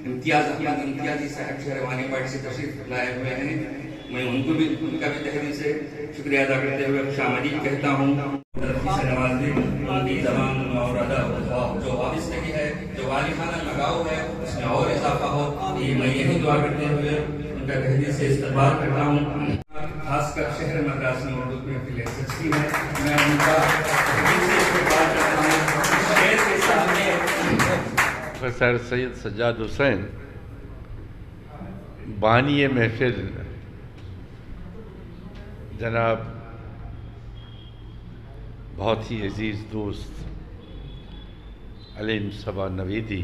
امتیاز احمد امتیازی صاحب شہروانی پارٹی سے تشریف لائے ہوئے ہیں. میں ان کا بھی تہہ دل سے شکریہ ادا کرتے ہوئے خوش آمدید کہتا ہوں. ترقی سے نوازی ان کی زبان اور ادب جو وابستگی ہے، جو والدانہ لگاؤ ہے، اس میں اور اضافہ ہو. میں یہی دعا کرتے ہوئے ان کا تہہ دل سے استقبال کرتا ہوں. خاص کر شہر مدراس میں اردو کی محفل ایسی ہے، میں ان کا تہہ دل سے استقبال کرتا ہوں. شہر کے سامنے پروفیسر سید سجاد حسین بانی محفل جناب بہت ہی عزیز دوست علیم صبا نویدی،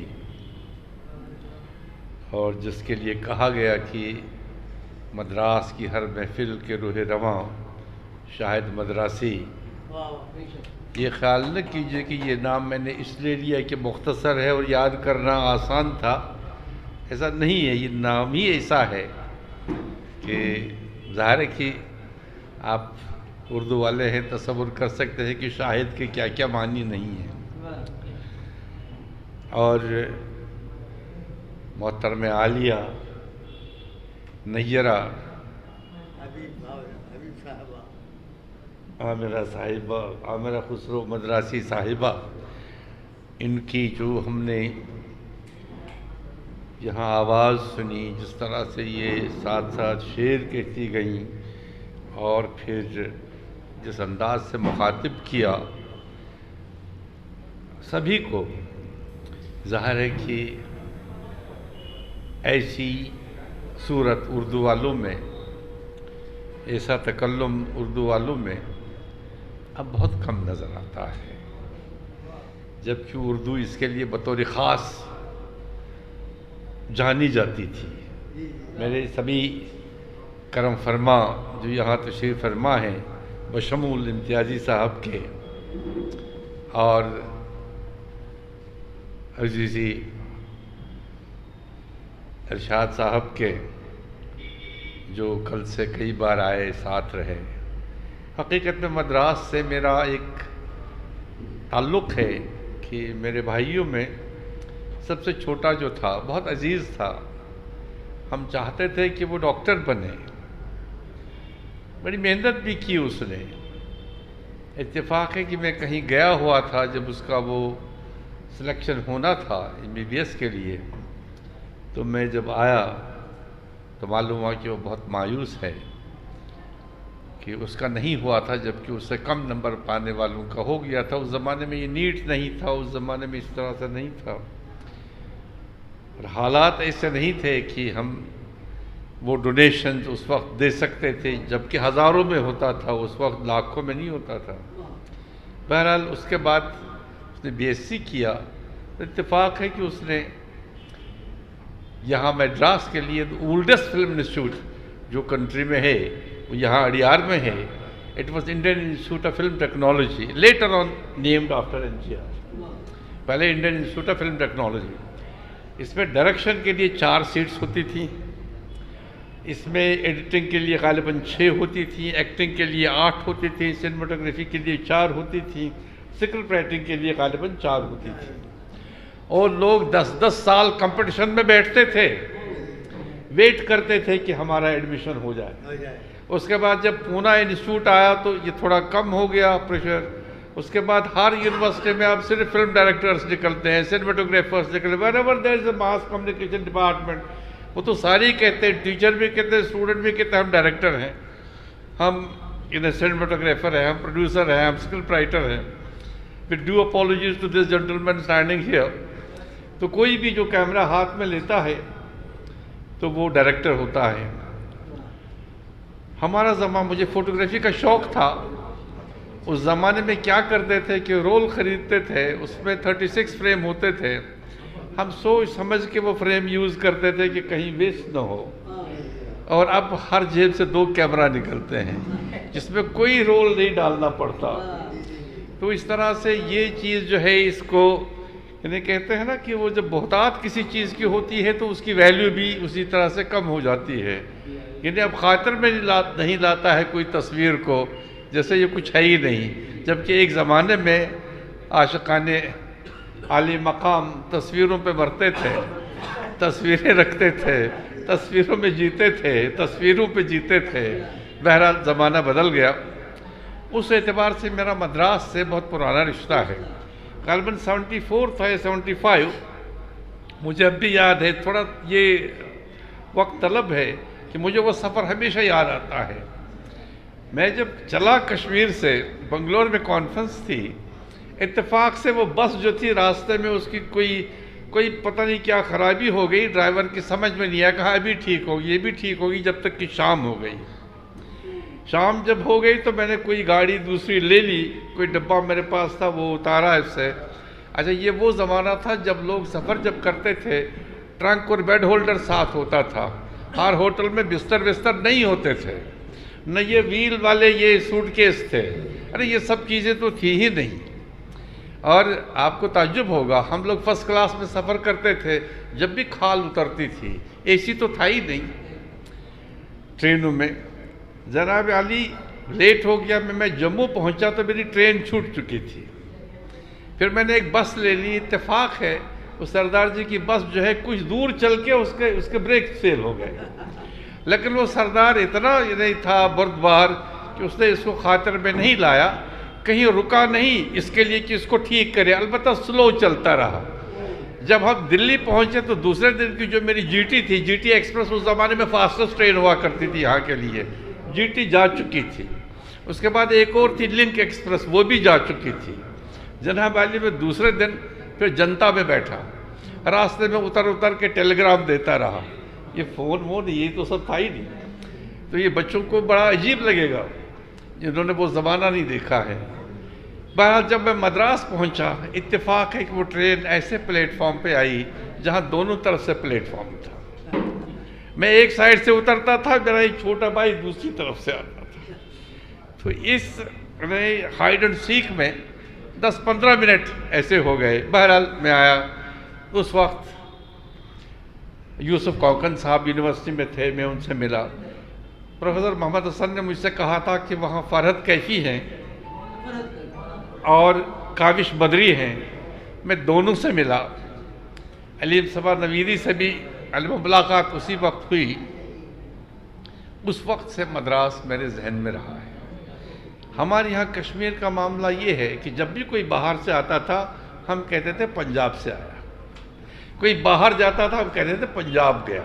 اور جس کے لیے کہا گیا کہ مدراس کی ہر محفل کے روح رواں شاہد مدراسی، یہ خیال نہ کیجئے کہ یہ نام میں نے اس لیے لیا کہ مختصر ہے اور یاد کرنا آسان تھا. ایسا نہیں ہے، یہ نام ہی ایسا ہے کہ ظاہر ہے کہ آپ اردو والے ہیں، تصور کر سکتے ہیں کہ شاہد کے کیا کیا معنی نہیں ہیں. اور محترم عالیہ نیرہ عامرہ صاحبہ، عامرہ خسرو مدراسی صاحبہ، ان کی جو ہم نے یہاں آواز سنی، جس طرح سے یہ ساتھ ساتھ شعر کہتی گئیں اور پھر جس انداز سے مخاطب کیا سبھی کو، ظاہر ہے کہ ایسی صورت اردو والوں میں، ایسا تکلم اردو والوں میں اب بہت کم نظر آتا ہے، جبکہ اردو اس کے لیے بطور خاص جانی جاتی تھی. میرے سبھی کرم فرما جو یہاں تشریف فرما ہیں، بشمول امتیازی صاحب کے اور عزیزی ارشاد صاحب کے، جو کل سے کئی بار آئے، ساتھ رہے. حقیقت میں مدراس سے میرا ایک تعلق ہے کہ میرے بھائیوں میں سب سے چھوٹا جو تھا بہت عزیز تھا. ہم چاہتے تھے کہ وہ ڈاکٹر بنے، بڑی محنت بھی کی اس نے. اتفاق ہے کہ میں کہیں گیا ہوا تھا جب اس کا وہ سلیکشن ہونا تھا MBBS کے لیے، تو میں جب آیا تو معلوم ہوا کہ وہ بہت مایوس ہے کہ اس کا نہیں ہوا تھا، جبکہ اس سے کم نمبر پانے والوں کا ہو گیا تھا. اس زمانے میں یہ نیٹ نہیں تھا، اس زمانے میں اس طرح سے نہیں تھا، اور حالات ایسے نہیں تھے کہ ہم وہ ڈونیشنز اس وقت دے سکتے تھے، جبکہ ہزاروں میں ہوتا تھا، اس وقت لاکھوں میں نہیں ہوتا تھا. بہرحال اس کے بعد اس نے BSc کیا. اتفاق ہے کہ اس نے یہاں میڈراس کے لیے اولڈسٹ فلم انسٹیٹیوٹ جو کنٹری میں ہے وہ یہاں اڈیار میں ہے. It was Indian institute of film technology, later on named after NGR. پہلے Indian institute of film technology. اس میں ڈائریکشن کے لیے 4 سیٹس ہوتی تھیں، اس میں ایڈیٹنگ کے لیے غالباً 6 ہوتی تھیں، ایکٹنگ کے لیے 8 ہوتی تھیں، سنیماٹوگرافی کے لیے 4 ہوتی تھیں، اسکرپٹ رائٹنگ کے لیے غالباً 4 ہوتی تھیں. اور لوگ 10 سال کمپٹیشن میں بیٹھتے تھے، ویٹ کرتے تھے کہ ہمارا ایڈمیشن ہو جائے. اس کے بعد جب پونا انسٹیٹیوٹ آیا تو یہ تھوڑا کم ہو گیا پریشر. اس کے بعد ہر یونیورسٹی میں اب صرف فلم ڈائریکٹرز نکلتے ہیں، سنیماٹوگرافرز نکلتے ہیں. wherever there is a mass communication department، وہ تو سارے ہی کہتے ہیں، ٹیچر بھی کہتے ہیں، اسٹوڈنٹ بھی کہتے ہیں ہم ڈائریکٹر ہیں، ہم سنیماٹوگرافر ہیں، ہم پروڈیوسر ہیں، ہم اسکرپٹ رائٹر ہیں. with due apologies to this gentleman standing here، تو کوئی بھی جو کیمرہ ہاتھ میں لیتا ہے تو وہ ڈائریکٹر ہوتا ہے. ہمارا زمانہ، مجھے فوٹوگرافی کا شوق تھا. اس زمانے میں کیا کرتے تھے کہ رول خریدتے تھے، اس میں 36 فریم ہوتے تھے. ہم سوچ سمجھ کے وہ فریم یوز کرتے تھے کہ کہیں ویسٹ نہ ہو. اور اب ہر جیب سے 2 کیمرہ نکلتے ہیں جس میں کوئی رول نہیں ڈالنا پڑتا. تو اس طرح سے یہ چیز جو ہے، اس کو یعنی کہتے ہیں نا کہ وہ جب بہتات کسی چیز کی ہوتی ہے تو اس کی ویلیو بھی اسی طرح سے کم ہو جاتی ہے. یعنی اب خاطر میں نہیں لاتا ہے کوئی تصویر کو، جیسے یہ کچھ ہے ہی نہیں. جبکہ ایک زمانے میں عاشقان عالی مقام تصویروں پہ مرتے تھے. تصویریں رکھتے تھے، تصویروں میں جیتے تھے، تصویروں پہ جیتے تھے۔ بہرحال زمانہ بدل گیا۔ اس اعتبار سے میرا مدراس سے بہت پرانا رشتہ ہے، غالباً 74 تھا یا 75۔ مجھے اب بھی یاد ہے، تھوڑا یہ وقت طلب ہے کہ مجھے وہ سفر ہمیشہ یاد آتا ہے۔ میں جب چلا کشمیر سے، بنگلور میں کانفرنس تھی، اتفاق سے وہ بس جو تھی راستے میں اس کی کوئی پتہ نہیں کیا خرابی ہو گئی، ڈرائیور کی سمجھ میں نہیں آیا، کہا ابھی ٹھیک ہوگی، یہ بھی ٹھیک ہوگی، جب تک کہ شام ہو گئی۔ شام جب ہو گئی تو میں نے کوئی گاڑی دوسری لے لی، کوئی ڈبہ میرے پاس تھا وہ اتارا اس سے۔ اچھا، یہ وہ زمانہ تھا جب لوگ سفر جب کرتے تھے ٹرنک اور بیڈ ہولڈر ساتھ ہوتا تھا، ہر ہوٹل میں بستر نہیں ہوتے تھے، نہ یہ ویل والے یہ سوٹ کیس تھے، ارے یہ سب چیزیں تو تھی ہی نہیں۔ اور آپ کو تعجب ہوگا، ہم لوگ فرسٹ کلاس میں سفر کرتے تھے، جب بھی کھال اترتی تھی، اے سی تو تھا ہی نہیں ٹرینوں میں۔ جناب علی لیٹ ہو گیا، میں جموں پہنچا تو میری ٹرین چھوٹ چکی تھی۔ پھر میں نے ایک بس لے لی، اتفاق ہے وہ سردار جی کی بس جو ہے کچھ دور چل کے اس کے بریک فیل ہو گئے، لیکن وہ سردار اتنا نہیں تھا بردبار کہ اس نے اس کو خاطر میں نہیں لایا، کہیں رکا نہیں اس کے لیے کہ اس کو ٹھیک کرے، البتہ سلو چلتا رہا۔ جب ہم دلی پہنچے تو دوسرے دن کی جو میری جی ٹی تھی، جی ٹی ایکسپریس اس زمانے میں فاسٹسٹ ٹرین ہوا کرتی تھی یہاں کے لیے، جی ٹی جا چکی تھی۔ اس کے بعد ایک اور تھی لنک ایکسپریس، وہ بھی جا چکی تھی۔ جناب علی میں دوسرے دن پھر جنتا میں بیٹھا، راستے میں اتر کے ٹیلی گرام دیتا رہا۔ یہ فون یہ تو سب تھا ہی نہیں، تو یہ بچوں کو بڑا عجیب لگے گا جنہوں نے وہ زمانہ نہیں دیکھا ہے۔ بہرحال جب میں مدراس پہنچا، اتفاق ہے کہ وہ ٹرین ایسے پلیٹ فارم پہ آئی جہاں دونوں طرف سے پلیٹ فارم تھا۔ میں ایک سائڈ سے اترتا تھا، میرا ایک چھوٹا بھائی دوسری طرف سے آتا تھا۔ تو اس ہائیڈ اینڈ سیک میں 10-15 منٹ ایسے ہو گئے۔ بہرحال میں آیا، اس وقت یوسف کوکن صاحب یونیورسٹی میں تھے، میں ان سے ملا۔ پروفیسر محمد حسن نے مجھ سے کہا تھا کہ وہاں فرحت کیفی ہیں اور کاوش بدری ہیں، میں دونوں سے ملا۔ علیم صبا نویدی سے بھی ملاقات اسی وقت ہوئی۔ اس وقت سے مدراس میرے ذہن میں رہا ہے۔ ہمارے یہاں کشمیر کا معاملہ یہ ہے کہ جب بھی کوئی باہر سے آتا تھا ہم کہتے تھے پنجاب سے آیا، کوئی باہر جاتا تھا ہم کہتے تھے پنجاب گیا۔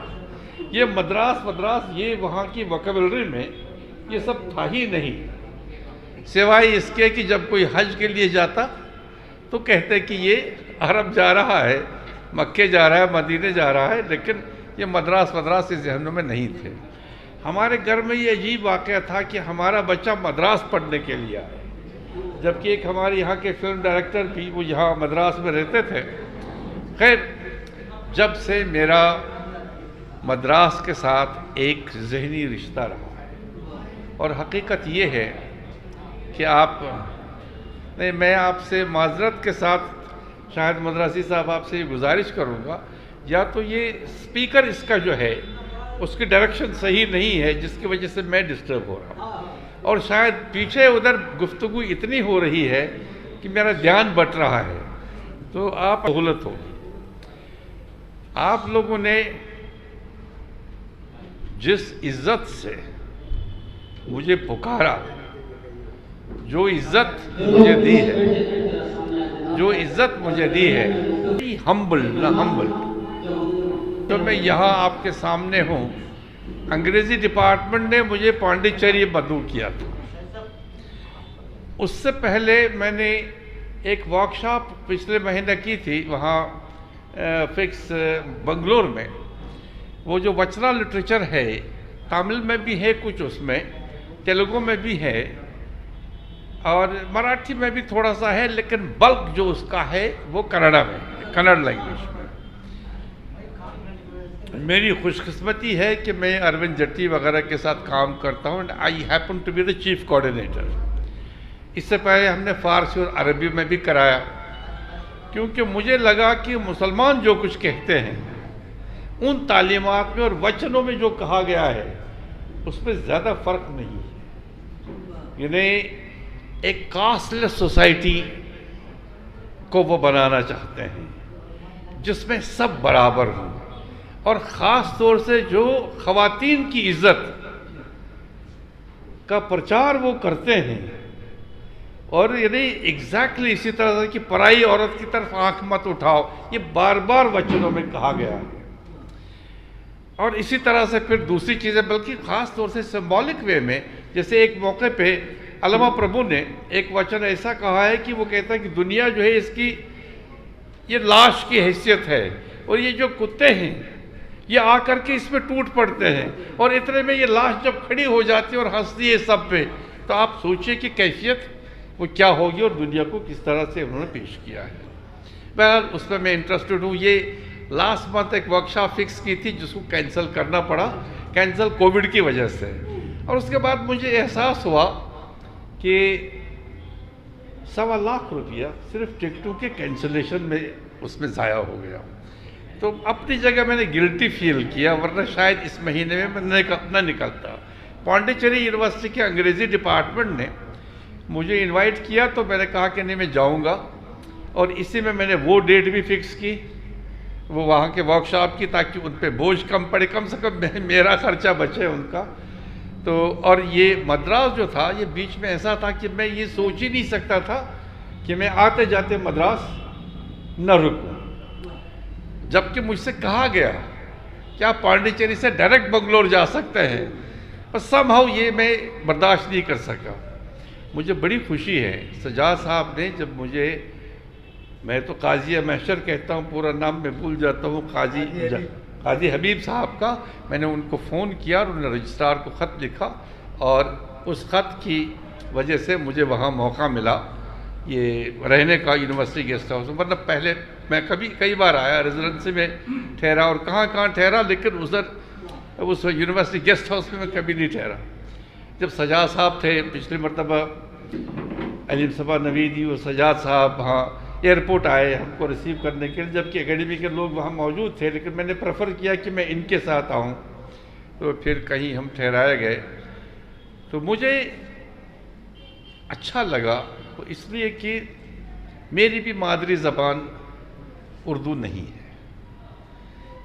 یہ مدراس یہ وہاں کی وکیبلری میں یہ سب تھا ہی نہیں، سوائے اس کے کہ جب کوئی حج کے لیے جاتا تو کہتے کہ یہ عرب جا رہا ہے، مکے جا رہا ہے، مدینے جا رہا ہے، لیکن یہ مدراس اس ذہنوں میں نہیں تھے۔ ہمارے گھر میں یہ عجیب واقعہ تھا کہ ہمارا بچہ مدراس پڑھنے کے لیے آئے، جبکہ ایک ہمارے یہاں کے فلم ڈائریکٹر بھی وہ یہاں مدراس میں رہتے تھے۔ خیر، جب سے میرا مدراس کے ساتھ ایک ذہنی رشتہ رہا ہے، اور حقیقت یہ ہے کہ میں آپ سے معذرت کے ساتھ شاید مدراسی صاحب آپ سے یہ گزارش کروں گا، یا تو یہ اسپیکر اس کا جو ہے اس کی ڈائریکشن صحیح نہیں ہے جس کی وجہ سے میں ڈسٹرب ہو رہا ہوں، اور شاید پیچھے ادھر گفتگو اتنی ہو رہی ہے کہ میرا دھیان بٹ رہا ہے، تو آپ سہولت ہوگی۔ آپ لوگوں نے جس عزت سے مجھے پکارا، جو عزت مجھے دی ہے ہمبل تو میں یہاں آپ کے سامنے ہوں۔ انگریزی ڈپارٹمنٹ نے مجھے پانڈیچری مدعو کیا تھا۔ اس سے پہلے میں نے ایک ورکشاپ پچھلے مہینے کی تھی وہاں فکس بنگلور میں۔ وہ جو وچنا لٹریچر ہے، تامل میں بھی ہے کچھ، اس میں تیلگو میں بھی ہے اور مراٹھی میں بھی تھوڑا سا ہے، لیکن بلک جو اس کا ہے وہ کنڑا میں ہے، کنڑ لینگویج میں۔ میری خوش قسمتی ہے کہ میں اروند جٹی وغیرہ کے ساتھ کام کرتا ہوں، I happen to be the chief coordinator. اس سے پہلے ہم نے فارسی اور عربی میں بھی کرایا، کیونکہ مجھے لگا کہ مسلمان جو کچھ کہتے ہیں ان تعلیمات میں اور وچنوں میں جو کہا گیا ہے اس میں زیادہ فرق نہیں ہے، یعنی ایک کاسٹ لیس سوسائٹی کو وہ بنانا چاہتے ہیں جس میں سب برابر ہوں۔ اور خاص طور سے جو خواتین کی عزت کا پرچار وہ کرتے ہیں، اور یعنی ایگزیکٹلی اسی طرح سے کہ پرائی عورت کی طرف آنکھ مت اٹھاؤ، یہ بار بار وچنوں میں کہا گیا ہے۔ اور اسی طرح سے پھر دوسری چیزیں، بلکہ خاص طور سے سمبولک وے میں، جیسے ایک موقع پہ علامہ پربھو نے ایک وچن ایسا کہا ہے کہ وہ کہتا ہے کہ دنیا جو ہے اس کی یہ لاش کی حیثیت ہے، اور یہ جو کتے ہیں یہ آ کر کے اس پہ ٹوٹ پڑتے ہیں، اور اتنے میں یہ لاش جب کھڑی ہو جاتی ہے اور ہنستی ہے سب پہ، تو آپ سوچئے کہ کیفیت وہ کیا ہوگی اور دنیا کو کس طرح سے انہوں نے پیش کیا ہے۔ بہرحال اس میں انٹرسٹڈ ہوں۔ یہ لاسٹ منتھ ایک ورکشاپ فکس کی تھی جس کو کینسل کرنا پڑا، کینسل کووڈ کی وجہ سے، اور اس کے بعد مجھے احساس ہوا کہ 1.25 لاکھ روپیہ صرف ٹکٹوں کے کینسلیشن میں اس میں ضائع ہو گیا۔ تو اپنی جگہ میں نے گلٹی فیل کیا، ورنہ شاید اس مہینے میں نہ نکلتا۔ پانڈیچری یونیورسٹی کے انگریزی ڈپارٹمنٹ نے مجھے انوائٹ کیا تو میں نے کہا کہ نہیں میں جاؤں گا، اور اسی میں نے وہ ڈیٹ بھی فکس کی وہ وہاں کے ورکشاپ کی، تاکہ ان پہ بوجھ کم پڑے، کم سے کم میرا خرچہ بچے ان کا۔ تو اور یہ مدراس جو تھا یہ بیچ میں ایسا تھا کہ میں یہ سوچ ہی نہیں سکتا تھا کہ میں آتے جاتے مدراس نہ رکوں، جبکہ مجھ سے کہا گیا کہ آپ پانڈیچری سے ڈائریکٹ بنگلور جا سکتے ہیں، پر سم ہاؤ یہ میں برداشت نہیں کر سکا۔ مجھے بڑی خوشی ہے سجاد صاحب نے جب مجھے، میں تو قاضی محشر کہتا ہوں، پورا نام میں بھول جاتا ہوں، قاضی حبیب صاحب کا، میں نے ان کو فون کیا اور انہوں نے رجسٹرار کو خط لکھا، اور اس خط کی وجہ سے مجھے وہاں موقع ملا یہ رہنے کا یونیورسٹی گیسٹ ہاؤس میں، ورنہ پہلے میں کئی بار آیا، ریزیڈنسی میں ٹھہرا اور کہاں ٹھہرا، لیکن اس یونیورسٹی گیسٹ ہاؤس میں کبھی نہیں ٹھہرا۔ جب سجاد صاحب تھے پچھلی مرتبہ، علیم صبا نویدی اور سجاد صاحب وہاں ایئرپورٹ آئے ہم کو ریسیو کرنے کے لیے، جبکہ اکیڈمی کے لوگ وہاں موجود تھے، لیکن میں نے پریفر کیا کہ میں ان کے ساتھ آؤں، تو پھر کہیں ہم ٹھہرائے گئے۔ تو مجھے اچھا لگا اس لیے کہ میری بھی مادری زبان اردو نہیں ہے،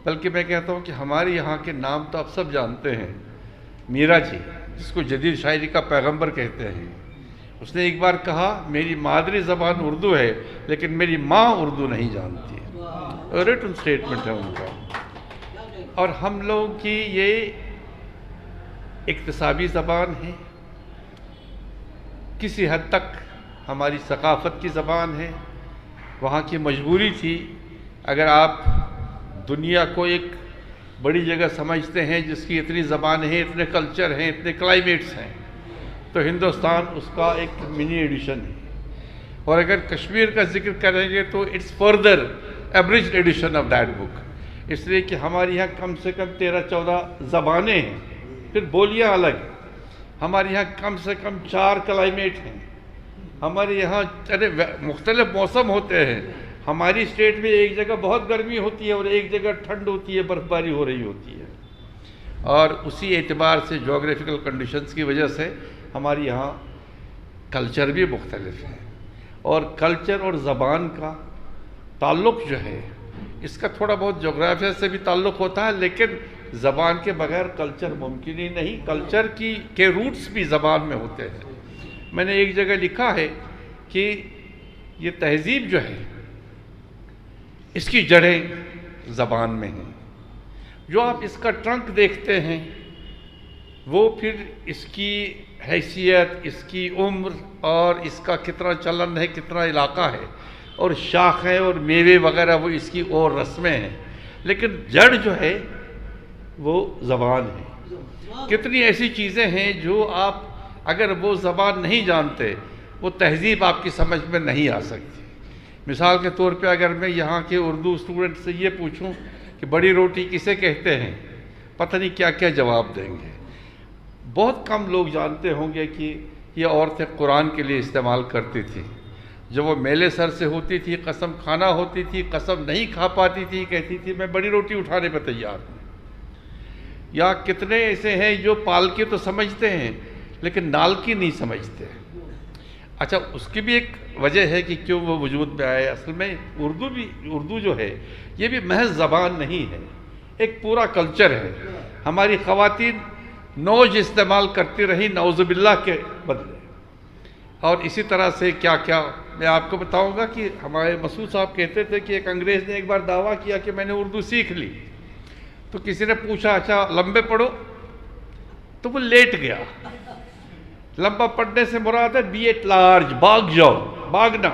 بلکہ میں کہتا ہوں کہ ہمارے یہاں کے نام تو آپ سب جانتے ہیں، میرا جی جس کو جدید شاعری کا پیغمبر کہتے ہیں، اس نے ایک بار کہا میری مادری زبان اردو ہے لیکن میری ماں اردو نہیں جانتی، ریٹن سٹیٹمنٹ ہے ان کا۔ اور ہم لوگوں کی یہ اکتسابی زبان ہے، کسی حد تک ہماری ثقافت کی زبان ہے، وہاں کی مجبوری تھی۔ اگر آپ دنیا کو ایک بڑی جگہ سمجھتے ہیں جس کی اتنی زبانیں ہیں، اتنے کلچر ہیں، اتنے کلائمیٹس ہیں، تو ہندوستان اس کا ایک منی ایڈیشن ہے، اور اگر کشمیر کا ذکر کریں گے تو it's further abridged edition of that book, اس لیے کہ ہمارے یہاں کم سے کم 13-14 زبانیں ہیں، پھر بولیاں الگ ہیں، ہمارے یہاں کم سے کم 4 کلائمیٹ ہیں، ہمارے یہاں مختلف موسم ہوتے ہیں، ہماری اسٹیٹ میں ایک جگہ بہت گرمی ہوتی ہے اور ایک جگہ ٹھنڈ ہوتی ہے، برف باری ہو رہی ہوتی ہے، اور اسی اعتبار سے جغرافیکل کنڈیشنز کی وجہ سے ہمارے یہاں کلچر بھی مختلف ہے، اور کلچر اور زبان کا تعلق جو ہے اس کا تھوڑا بہت جغرافیہ سے بھی تعلق ہوتا ہے، لیکن زبان کے بغیر کلچر ممکن ہی نہیں، کلچر کے روٹس بھی زبان میں ہوتے ہیں۔ میں نے ایک جگہ لکھا ہے کہ یہ تہذیب جو ہے اس کی جڑیں زبان میں ہیں، جو آپ اس کا ٹرنک دیکھتے ہیں وہ پھر اس کی حیثیت، اس کی عمر اور اس کا کتنا چلن ہے، کتنا علاقہ ہے، اور شاخیں اور میوے وغیرہ وہ اس کی اور رسمیں ہیں، لیکن جڑ جو ہے وہ زبان ہے۔ کتنی ایسی چیزیں ہیں جو آپ اگر وہ زبان نہیں جانتے وہ تہذیب آپ کی سمجھ میں نہیں آ سکتی۔ مثال کے طور پہ اگر میں یہاں کے اردو اسٹوڈنٹ سے یہ پوچھوں کہ بڑی روٹی کسے کہتے ہیں، پتہ نہیں کیا کیا جواب دیں گے۔ بہت کم لوگ جانتے ہوں گے کہ یہ عورتیں قرآن کے لیے استعمال کرتی تھیں، جب وہ میلے سر سے ہوتی تھی، قسم کھانا ہوتی تھی، قسم نہیں کھا پاتی تھی، کہتی تھی میں بڑی روٹی اٹھانے پہ تیار ہوں۔ یا کتنے ایسے ہیں جو پالکی تو سمجھتے ہیں لیکن نالکی نہیں سمجھتے۔ اچھا، اس کی بھی ایک وجہ ہے کہ کیوں وہ وجود میں آئے۔ اصل میں اردو جو ہے یہ بھی محض زبان نہیں ہے، ایک پورا کلچر ہے. ہماری خواتین نوج استعمال کرتی رہی نعوذ باللہ کے بدلے. اور اسی طرح سے کیا کیا میں آپ کو بتاؤں گا کہ ہمارے مسعود صاحب کہتے تھے کہ ایک انگریز نے ایک بار دعویٰ کیا کہ میں نے اردو سیکھ لی. تو کسی نے پوچھا اچھا لمبے پڑھو، تو وہ لیٹ گیا. لمبا پڑھنے سے مراد ہے بی ایٹ لارج، بھاگ جاؤ، بھاگنا.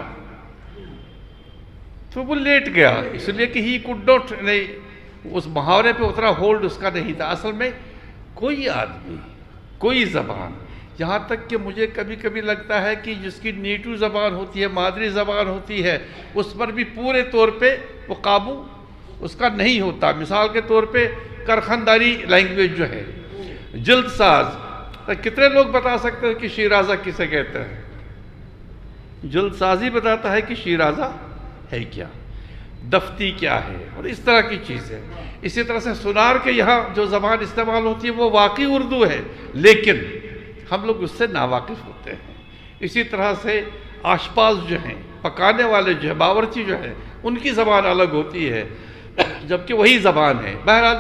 تو وہ لیٹ گیا اس لیے کہ ہی کوڈ ناٹ، نہیں اس محاورے پہ اتنا ہولڈ اس کا نہیں تھا. اصل میں کوئی آدمی، کوئی زبان، یہاں تک کہ مجھے کبھی کبھی لگتا ہے کہ جس کی نیٹو زبان ہوتی ہے، مادری زبان ہوتی ہے، اس پر بھی پورے طور پہ وہ قابو اس کا نہیں ہوتا. مثال کے طور پہ کرخنداری لینگویج جو ہے، جلد ساز، کتنے لوگ بتا سکتے ہیں کہ شیرازہ کسے کہتے ہیں؟ جلد سازی بتاتا ہے کہ شیرازہ ہے کیا، دفتی کیا ہے، اور اس طرح کی چیزیں. اسی طرح سے سنار کے یہاں جو زبان استعمال ہوتی ہے وہ واقعی اردو ہے، لیکن ہم لوگ اس سے ناواقف ہوتے ہیں. اسی طرح سے آشپاز جو ہیں، پکانے والے جو ہیں، باورچی جو ہیں، ان کی زبان الگ ہوتی ہے جبکہ وہی زبان ہے. بہرحال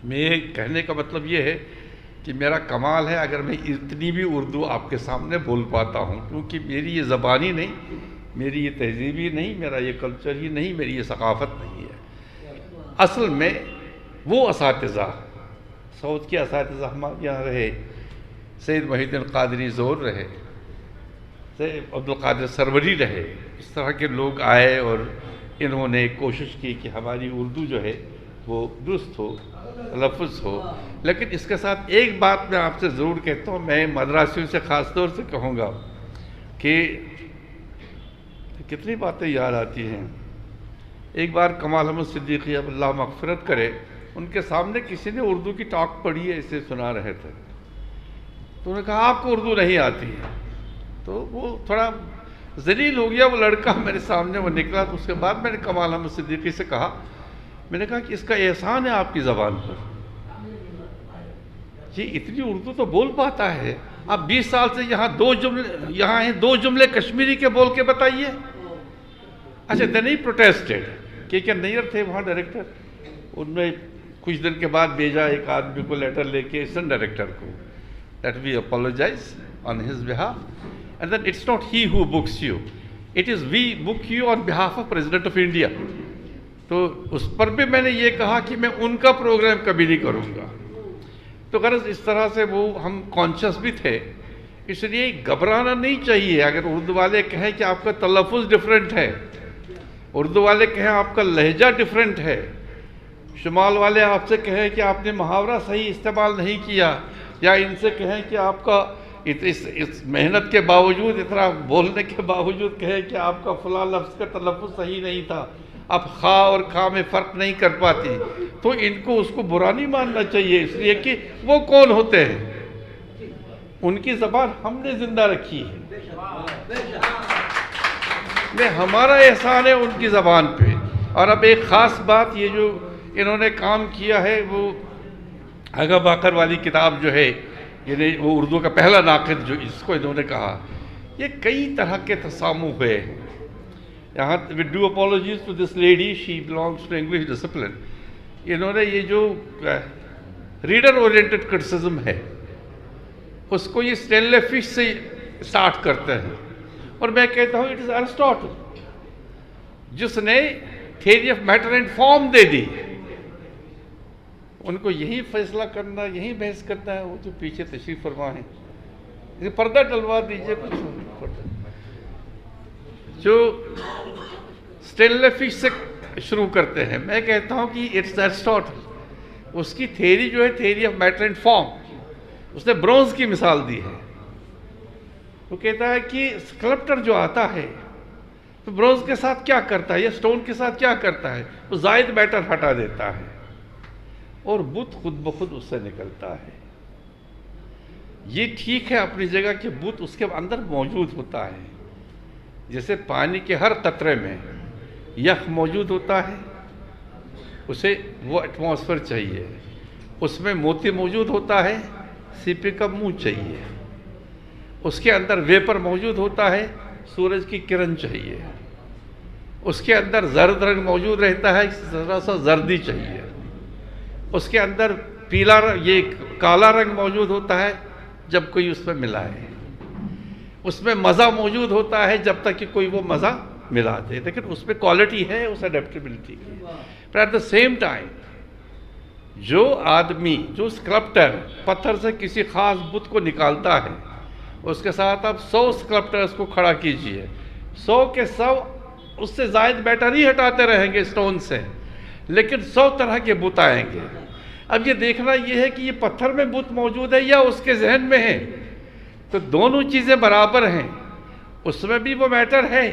میں کہنے کا مطلب یہ ہے کہ میرا کمال ہے اگر میں اتنی بھی اردو آپ کے سامنے بول پاتا ہوں، کیونکہ میری یہ زبان ہی نہیں، میری یہ تہذیب ہی نہیں، میرا یہ کلچر ہی نہیں، میری یہ ثقافت نہیں ہے. اصل میں وہ اساتذہ، سعود کے اساتذہ ہمارے یہاں رہے، سید محی الدین قادری زور رہے، سید عبدالقادر سروری رہے، اس طرح کے لوگ آئے اور انہوں نے کوشش کی کہ ہماری اردو جو ہے وہ درست ہو، تلفظ ہو. لیکن اس کے ساتھ ایک بات میں آپ سے ضرور کہتا ہوں، میں مدراسیوں سے خاص طور سے کہوں گا کہ کتنی باتیں یاد آتی ہیں. ایک بار کمال احمد صدیقی اب اللہ مغفرت کرے، ان کے سامنے کسی نے اردو کی ٹاک پڑھی ہے، اسے سنا رہے تھے. تو انہوں نے کہا آپ کو اردو نہیں آتی ہے. تو وہ تھوڑا ذلیل ہو گیا وہ لڑکا میرے سامنے، وہ نکلا. تو اس کے بعد میں نے کمال احمد صدیقی سے کہا، میں نے کہا کہ اس کا احسان ہے آپ کی زبان پر، یہ اتنی اردو تو بول پاتا ہے. آپ 20 سال سے یہاں ہیں، 2 جملے کشمیری کے بول کے بتائیے. اچھا دین ہی پروٹیسٹڈ، کہ نیئر تھے وہاں ڈائریکٹر، ان میں کچھ دن کے بعد بھیجا ایک آدمی کو لیٹر لے کے اسسٹنٹ ڈائریکٹر کو، that we apologize on his behalf, and then it's not he who books you, it is we book you on behalf of President of India. تو اس پر بھی میں نے یہ کہا کہ میں ان کا پروگرام کبھی نہیں کروں گا. تو غرض اس طرح سے وہ ہم کانشیس بھی تھے، اس لیے گھبرانا نہیں چاہیے. اگر اردو والے کہیں کہ آپ کا تلفظ ڈیفرنٹ ہے، اردو والے کہیں آپ کا لہجہ ڈیفرنٹ ہے، شمال والے آپ سے کہیں کہ آپ نے محاورہ صحیح استعمال نہیں کیا، یا ان سے کہیں کہ آپ کا اس محنت کے باوجود، اتنا بولنے کے باوجود کہیں کہ آپ کا فلاں لفظ کا تلفظ صحیح نہیں تھا، آپ خا اور کھا میں فرق نہیں کر پاتی، تو ان کو اس کو برا نہیں ماننا چاہیے، اس لیے کہ وہ کون ہوتے ہیں؟ ان کی زبان ہم نے زندہ رکھی ہے، ہمارا احسان ہے ان کی زبان پہ. اور اب ایک خاص بات، یہ جو انہوں نے کام کیا ہے، وہ آغا باقر والی کتاب جو ہے، یعنی وہ اردو کا پہلا ناقد جو اس کو انہوں نے کہا، یہ کئی طرح کے تسامح ہوئے ہیں. یہاں we do apologies to this lady, she belongs to English discipline. انہوں نے یہ جو ریڈر اورینٹڈ کرٹیسزم ہے، اس کو یہ اسٹینلے فش سے سٹارٹ کرتے ہیں، اور میں کہتا ہوں اٹ از ایرسٹاٹل جس نے theory of matter and form دے دی. ان کو یہی فیصلہ کرنا، یہی بحث کرنا ہے. وہ جو پیچھے تشریف فرما ہے، پردہ ڈلوا دیجئے کچھ پردہ. جو اسٹینلے فش سے شروع کرتے ہیں، میں کہتا ہوں کہ اٹس ایرسٹاٹل، اس کی تھیوری جو ہے theory of matter and form, اس نے برونز کی مثال دی ہے. وہ کہتا ہے کہ اسکلپٹر جو آتا ہے تو برونز کے ساتھ کیا کرتا ہے یا سٹون کے ساتھ کیا کرتا ہے؟ وہ زائد میٹر ہٹا دیتا ہے اور بت خود بخود اس سے نکلتا ہے. یہ ٹھیک ہے اپنی جگہ کہ بت اس کے اندر موجود ہوتا ہے، جیسے پانی کے ہر قطرے میں یخ موجود ہوتا ہے، اسے وہ ایٹماسفیئر چاہیے. اس میں موتی موجود ہوتا ہے، سیپے کا منہ چاہیے. اس کے اندر ویپر موجود ہوتا ہے، سورج کی کرن چاہیے. اس کے اندر زرد رنگ موجود رہتا ہے، ذرا سا زردی چاہیے. اس کے اندر پیلا یہ کالا رنگ موجود ہوتا ہے جب کوئی اس میں ملا ہے، اس میں مزہ موجود ہوتا ہے جب تک کہ کوئی وہ مزہ ملا دے، لیکن اس میں کوالٹی ہے اس اڈیپٹیبلٹی کی۔ پر ایٹ دا سیم ٹائم جو آدمی، جو اسکلپٹر پتھر سے کسی خاص بت کو نکالتا ہے، اس کے ساتھ آپ 100 اسکلپٹرز کو کھڑا کیجئے، 100 کے 100 اس سے زائد بیٹر ہی ہٹاتے رہیں گے اسٹون سے، لیکن 100 طرح کے بت آئیں گے۔ اب یہ دیکھنا یہ ہے کہ یہ پتھر میں بت موجود ہے یا اس کے ذہن میں ہے، تو دونوں چیزیں برابر ہیں، اس میں بھی وہ میٹر ہے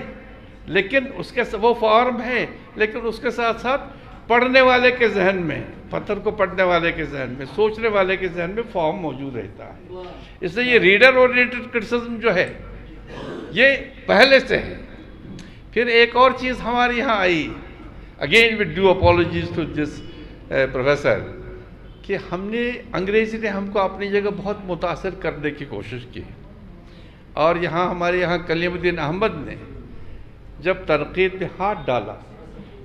لیکن اس کے وہ فارم ہے، لیکن اس کے ساتھ ساتھ پڑھنے والے کے ذہن میں، پتھر کو پڑھنے والے کے ذہن میں، سوچنے والے کے ذہن میں فارم موجود رہتا ہے۔ اس لیے یہ ریڈر اورینٹڈ کرٹیسزم جو ہے یہ پہلے سے ہے۔ پھر ایک اور چیز ہمارے یہاں آئی، again with due apologies to this professor, کہ ہم نے انگریزی نے ہم کو اپنی جگہ بہت متاثر کرنے کی کوشش کی، اور ہمارے یہاں کلیم الدین احمد نے جب تنقید میں ہاتھ ڈالا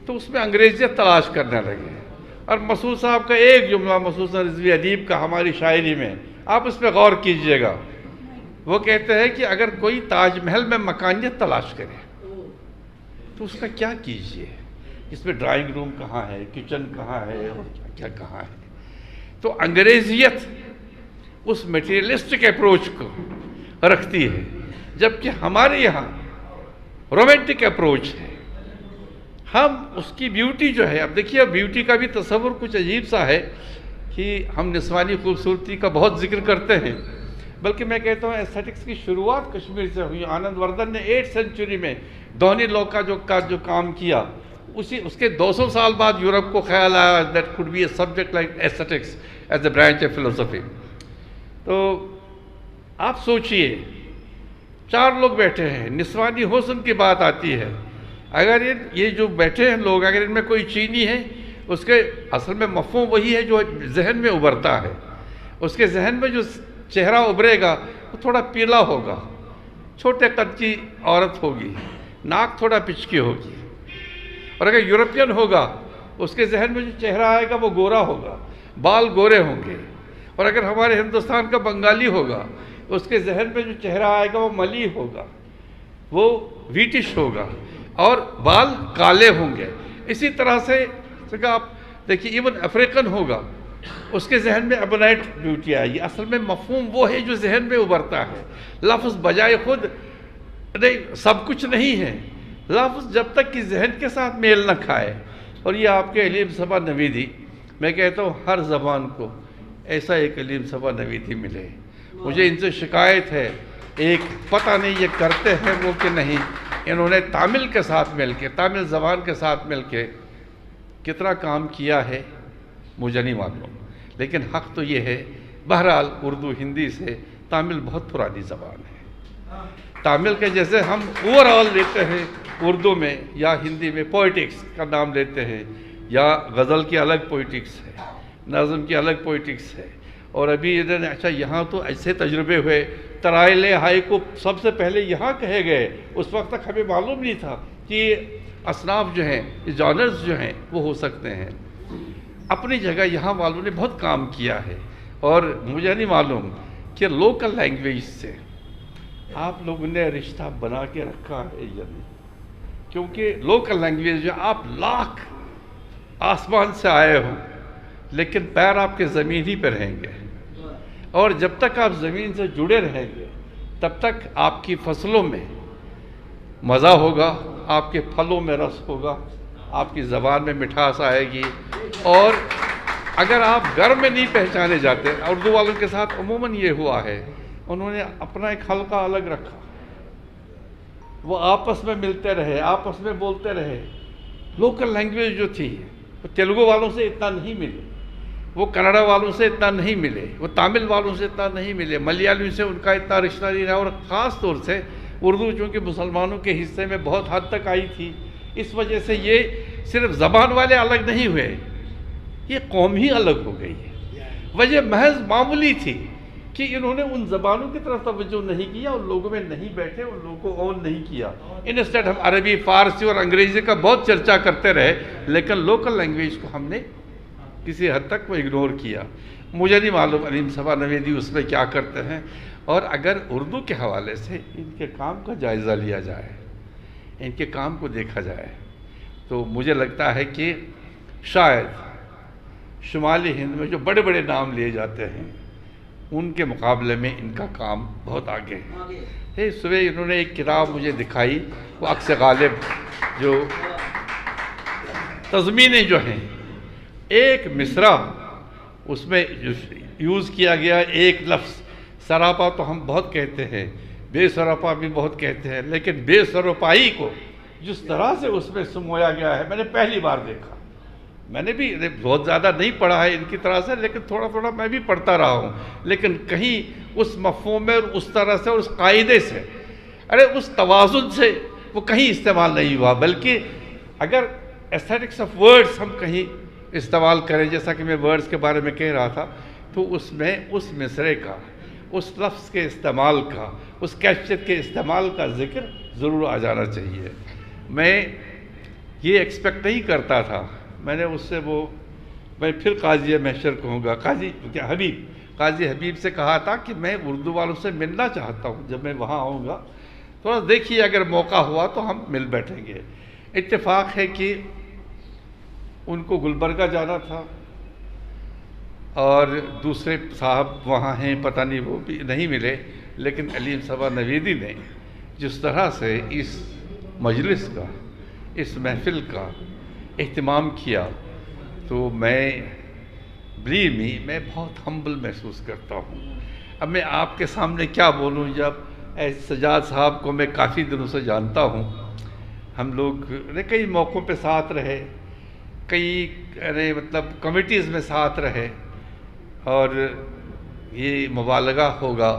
تو اس میں انگریزیت تلاش کرنے لگے، اور مسعود صاحب کا ایک جملہ، مسعود رضوی ادیب کا ہماری شاعری میں، آپ اس پہ غور کیجئے گا، وہ کہتے ہیں کہ اگر کوئی تاج محل میں مکانیت تلاش کرے تو اس کا کیا کیجئے، اس میں ڈرائنگ روم کہاں ہے، کچن کہاں ہے، اور کیا کہاں ہے۔ تو انگریزیت اس میٹیریلسٹک اپروچ کو رکھتی ہے، جبکہ ہمارے یہاں رومانٹک اپروچ ہے۔ ہم اس کی بیوٹی جو ہے، اب دیکھیے بیوٹی کا بھی تصور کچھ عجیب سا ہے کہ ہم نسوانی خوبصورتی کا بہت ذکر کرتے ہیں، بلکہ میں کہتا ہوں ایستھیٹکس کی شروعات کشمیر سے ہوئی۔ آنند وردھن نے 8th سینچری میں دونی لو کا جو کام کیا، اس کے 200 سال بعد یورپ کو خیال آیا that could be a subject like aesthetics as a branch of philosophy۔ تو آپ سوچئے 4 لوگ بیٹھے ہیں، نسوانی حسن کی بات آتی ہے، اگر یہ جو بیٹھے ہیں لوگ، اگر ان میں کوئی چینی ہے، اس کے اصل میں مفہوم وہی ہے جو ذہن میں ابھرتا ہے، اس کے ذہن میں جو چہرہ ابھرے گا وہ تھوڑا پیلا ہوگا، چھوٹے قد کی عورت ہوگی، ناک تھوڑا پچکی ہوگی، اور اگر یورپین ہوگا اس کے ذہن میں جو چہرہ آئے گا وہ گورا ہوگا، بال گورے ہوں گے، اور اگر ہمارے ہندوستان کا بنگالی ہوگا اس کے ذہن میں جو چہرہ آئے گا وہ ملی ہوگا، وہ ویٹش ہوگا، اور بال کالے ہوں گے۔ اسی طرح سے آپ دیکھیے ایون افریقن ہوگا، اس کے ذہن میں ایبونائٹ بیوٹی آئے گی۔ اصل میں مفہوم وہ ہے جو ذہن میں ابھرتا ہے، لفظ بجائے خود نہیں سب کچھ نہیں ہے، لفظ جب تک کہ ذہن کے ساتھ میل نہ کھائے۔ اور یہ آپ کے علیم صبا نویدی، میں کہتا ہوں ہر زبان کو ایسا ایک علیم صبا نویدی ملے۔ مجھے ان سے شکایت ہے، ایک پتہ نہیں یہ کرتے ہیں وہ کہ نہیں، انہوں نے تامل کے ساتھ مل کے، تامل زبان کے ساتھ مل کے کتنا کام کیا ہے مجھے نہیں معلوم، لیکن حق تو یہ ہے۔ بہرحال اردو ہندی سے تامل بہت پرانی زبان ہے۔ تامل کے جیسے ہم اوورآل لیتے ہیں اردو میں یا ہندی میں پوئٹکس کا نام لیتے ہیں، یا غزل کی الگ پوئٹکس ہے، نظم کی الگ پوئٹکس ہے، اور ابھی اچھا یہاں تو ایسے تجربے ہوئے، ترائل ہائیکو سب سے پہلے یہاں کہے گئے، اس وقت تک ہمیں معلوم نہیں تھا کہ یہ اصناف جو ہیں، جانرز جو ہیں وہ ہو سکتے ہیں۔ اپنی جگہ یہاں والوں نے بہت کام کیا ہے، اور مجھے نہیں معلوم کہ لوکل لینگویج سے آپ لوگوں نے رشتہ بنا کے رکھا ہے یا نہیں، کیونکہ لوکل لینگویج جو آپ لاکھ آسمان سے آئے ہوں لیکن پیر آپ کے زمین ہی پہ رہیں گے، اور جب تک آپ زمین سے جڑے رہیں گے تب تک آپ کی فصلوں میں مزہ ہوگا، آپ کے پھلوں میں رس ہوگا، آپ کی زبان میں مٹھاس آئے گی۔ اور اگر آپ گھر میں نہیں پہچانے جاتے، اردو والوں کے ساتھ عموماً یہ ہوا ہے، انہوں نے اپنا ایک حلقہ الگ رکھا، وہ آپس میں ملتے رہے، آپس میں بولتے رہے۔ لوکل لینگویج جو تھی وہ تیلگو والوں سے اتنا نہیں ملے، وہ کنڑا والوں سے اتنا نہیں ملے، وہ تامل والوں سے اتنا نہیں ملے، ملیالم سے ان کا اتنا رشتہ نہیں رہا، اور خاص طور سے اردو چونکہ مسلمانوں کے حصے میں بہت حد تک آئی تھی، اس وجہ سے یہ صرف زبان والے الگ نہیں ہوئے، یہ قوم ہی الگ ہو گئی ہے۔ وجہ محض معمولی تھی کہ انہوں نے ان زبانوں کی طرف توجہ نہیں کیا، ان لوگوں میں نہیں بیٹھے، ان لوگوں کو اون نہیں کیا۔ انسٹیڈ ہم عربی، فارسی اور انگریزی کا بہت چرچا کرتے رہے، لیکن لوکل لینگویج کو ہم نے کسی حد تک وہ اگنور کیا. مجھے نہیں معلوم علیم صبا نویدی اس میں کیا کرتے ہیں. اور اگر اردو کے حوالے سے ان کے کام کا جائزہ لیا جائے, ان کے کام کو دیکھا جائے, تو مجھے لگتا ہے کہ شاید شمالی ہند میں جو بڑے بڑے نام لیے جاتے ہیں ان کے مقابلے میں ان کا کام بہت آگے ہے. صبح انہوں نے ایک کتاب مجھے دکھائی, وہ عکس غالب, جو تضمینیں جو ہیں, ایک مصرع اس میں یوز کیا گیا, ایک لفظ سراپا تو ہم بہت کہتے ہیں, بے سراپا بھی بہت کہتے ہیں, لیکن بے سراپائی کو جس طرح سے اس میں سمویا گیا ہے میں نے پہلی بار دیکھا. میں نے بھی بہت زیادہ نہیں پڑھا ہے ان کی طرح سے, لیکن تھوڑا تھوڑا میں بھی پڑھتا رہا ہوں, لیکن کہیں اس مفہوم میں اور اس طرح سے اور اس قاعدے سے, اس توازن سے وہ کہیں استعمال نہیں ہوا. بلکہ اگر ایستھیٹکس آف ورڈز ہم کہیں استعمال کریں, جیسا کہ میں ورڈز کے بارے میں کہہ رہا تھا, تو اس میں اس مصرعے کا, اس لفظ کے استعمال کا, اس کیفیت کے استعمال کا ذکر ضرور آ جانا چاہیے. میں یہ ایکسپیکٹ نہیں کرتا تھا. میں نے اس سے میں پھر قاضی محشر کہوں گا, قاضی حبیب سے کہا تھا کہ میں اردو والوں سے ملنا چاہتا ہوں, جب میں وہاں آؤں گا تھوڑا دیکھیے, اگر موقع ہوا تو ہم مل بیٹھیں گے. اتفاق ہے کہ ان کو گلبرگہ جانا تھا اور دوسرے صاحب وہاں ہیں, پتہ نہیں وہ بھی نہیں ملے, لیکن علیم صبا نویدی نے جس طرح سے اس مجلس کا, اس محفل کا اہتمام کیا, تو میں میں بہت ہمبل محسوس کرتا ہوں. اب میں آپ کے سامنے کیا بولوں, جب سجاد صاحب کو میں کافی دنوں سے جانتا ہوں, ہم لوگ کئی موقعوں پہ ساتھ رہے, کئی مطلب کمیٹیز میں ساتھ رہے, اور یہ مبالغہ ہوگا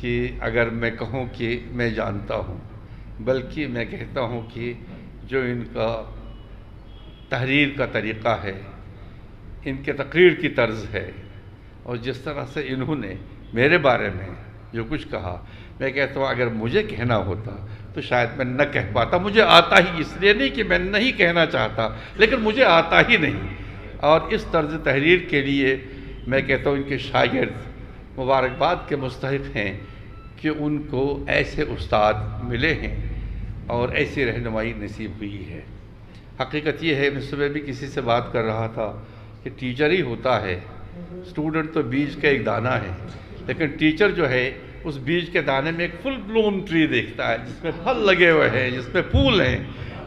کہ اگر میں کہوں کہ میں جانتا ہوں, بلکہ میں کہتا ہوں کہ جو ان کا تحریر کا طریقہ ہے, ان کے تقریر کی طرز ہے, اور جس طرح سے انہوں نے میرے بارے میں جو کچھ کہا, میں کہتا ہوں اگر مجھے کہنا ہوتا تو شاید میں نہ کہہ پاتا. مجھے آتا ہی اس لیے نہیں کہ میں نہیں کہنا چاہتا, لیکن مجھے آتا ہی نہیں. اور اس طرز تحریر کے لیے میں کہتا ہوں ان کے شاگرد مبارکباد کے مستحق ہیں کہ ان کو ایسے استاد ملے ہیں اور ایسی رہنمائی نصیب ہوئی ہے. حقیقت یہ ہے, میں صبح بھی کسی سے بات کر رہا تھا کہ ٹیچر ہی ہوتا ہے, اسٹوڈنٹ تو بیج کا ایک دانہ ہے, لیکن ٹیچر جو ہے اس بیج کے دانے میں ایک فل بلوم ٹری دیکھتا ہے, جس میں پھل لگے ہوئے ہیں, جس میں پھول ہیں.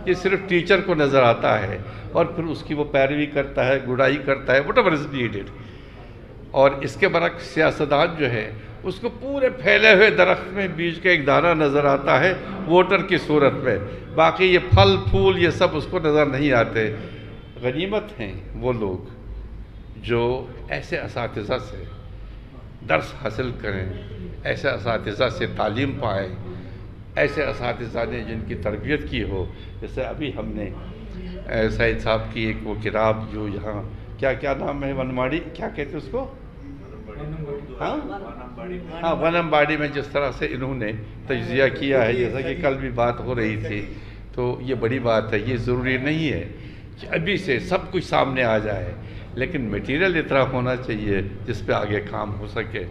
یہ صرف ٹیچر کو نظر آتا ہے, اور پھر اس کی وہ پیروی کرتا ہے, گڈائی کرتا ہے, وٹ ایور از نیڈڈ. اور اس کے برعکس سیاستدان جو ہے اس کو پورے پھیلے ہوئے درخت میں بیج کا ایک دانہ نظر آتا ہے ووٹر کی صورت میں, باقی یہ پھل پھول یہ سب اس کو نظر نہیں آتے. غنیمت ہیں وہ لوگ جو ایسے اساتذہ سے درس حاصل کریں, ایسے اساتذہ سے تعلیم پائیں, ایسے اساتذہ نے جن کی تربیت کی ہو. جیسے ابھی ہم نے سعید صاحب کی ایک وہ کتاب جو یہاں کیا نام ہے, ونماڑی, کیا کہتے اس کو, ہاں ونمباڑی میں جس طرح سے انہوں نے تجزیہ کیا ہے, جیسا کہ کل بھی بات ہو رہی تھی, تو یہ بڑی بات ہے. یہ ضروری نہیں ہے کہ ابھی سے سب کچھ سامنے آ جائے, لیکن میٹیریل اتنا ہونا چاہیے جس پہ آگے کام ہو سکے.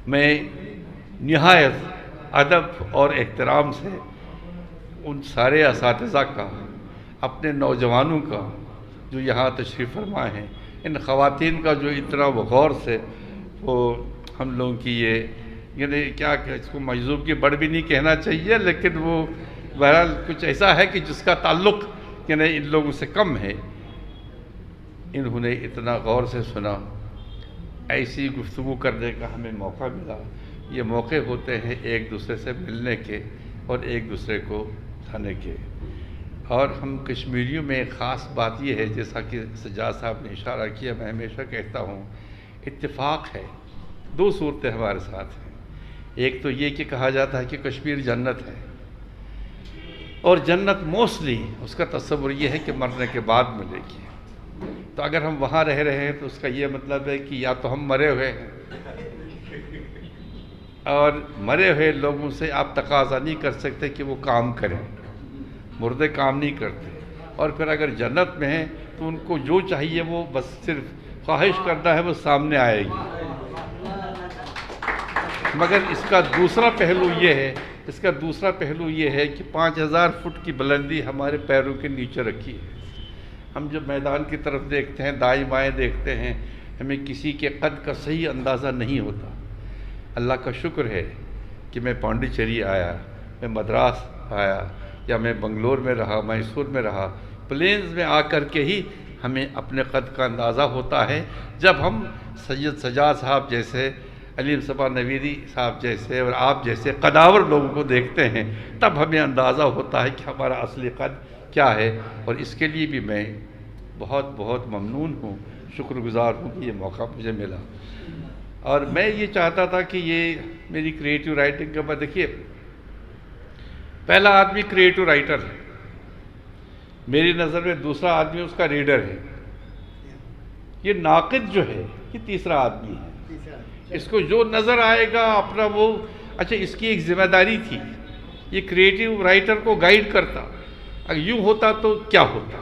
میں نہایت ادب اور احترام سے ان سارے اساتذہ کا, اپنے نوجوانوں کا جو یہاں تشریف فرما ہیں, ان خواتین کا جو اتنا غور سے وہ ہم لوگوں کی یہ یعنی کیا کہ اس کو مجذوب کی بڑھ بھی نہیں کہنا چاہیے, لیکن وہ بہرحال کچھ ایسا ہے کہ جس کا تعلق یعنی ان لوگوں سے کم ہے. انہوں نے اتنا غور سے سنا, ایسی گفتگو کرنے کا ہمیں موقع ملا. یہ موقع ہوتے ہیں ایک دوسرے سے ملنے کے اور ایک دوسرے کو جانے کے. اور ہم کشمیریوں میں ایک خاص بات یہ ہے, جیسا کہ سجاد صاحب نے اشارہ کیا, میں ہمیشہ کہتا ہوں اتفاق ہے. دو صورتیں ہمارے ساتھ ہیں. ایک تو یہ کہ کہا جاتا ہے کہ کشمیر جنت ہے, اور جنت موسٹلی اس کا تصور یہ ہے کہ مرنے کے بعد ملے گی. تو اگر ہم وہاں رہ رہے ہیں تو اس کا یہ مطلب ہے کہ یا تو ہم مرے ہوئے ہیں, اور مرے ہوئے لوگوں سے آپ تقاضا نہیں کر سکتے کہ وہ کام کریں, مردے کام نہیں کرتے. اور پھر اگر جنت میں ہیں تو ان کو جو چاہیے وہ بس صرف خواہش کرنا ہے، وہ سامنے آئے گی۔ مگر اس کا دوسرا پہلو یہ ہے کہ 5000 فٹ کی بلندی ہمارے پیروں کے نیچے رکھی ہے۔ ہم جب میدان کی طرف دیکھتے ہیں، دائیں بائیں دیکھتے ہیں، ہمیں کسی کے قد کا صحیح اندازہ نہیں ہوتا۔ اللہ کا شکر ہے کہ میں پانڈیچری آیا، میں مدراس آیا، یا میں بنگلور میں رہا، میسور میں رہا، پلینز میں آ کر کے ہی ہمیں اپنے قد کا اندازہ ہوتا ہے۔ جب ہم سید سجاد صاحب جیسے، علیم صبا نویری صاحب جیسے اور آپ جیسے قداور لوگوں کو دیکھتے ہیں، تب ہمیں اندازہ ہوتا ہے کہ ہمارا اصلی قد کیا ہے۔ اور اس کے لیے بھی میں بہت بہت ممنون ہوں، شکر گزار ہوں کہ یہ موقع مجھے ملا۔ اور میں یہ چاہتا تھا کہ یہ میری کریٹیو رائٹنگ کے بعد دیکھیے، پہلا آدمی کریٹیو رائٹر ہے میری نظر میں، دوسرا آدمی اس کا ریڈر ہے، یہ ناقد جو ہے یہ تیسرا آدمی ہے۔ اس کو جو نظر آئے گا اپنا وہ، اچھا اس کی ایک ذمہ داری تھی، یہ کریٹیو رائٹر کو گائیڈ کرتا، اگر یوں ہوتا تو کیا ہوتا،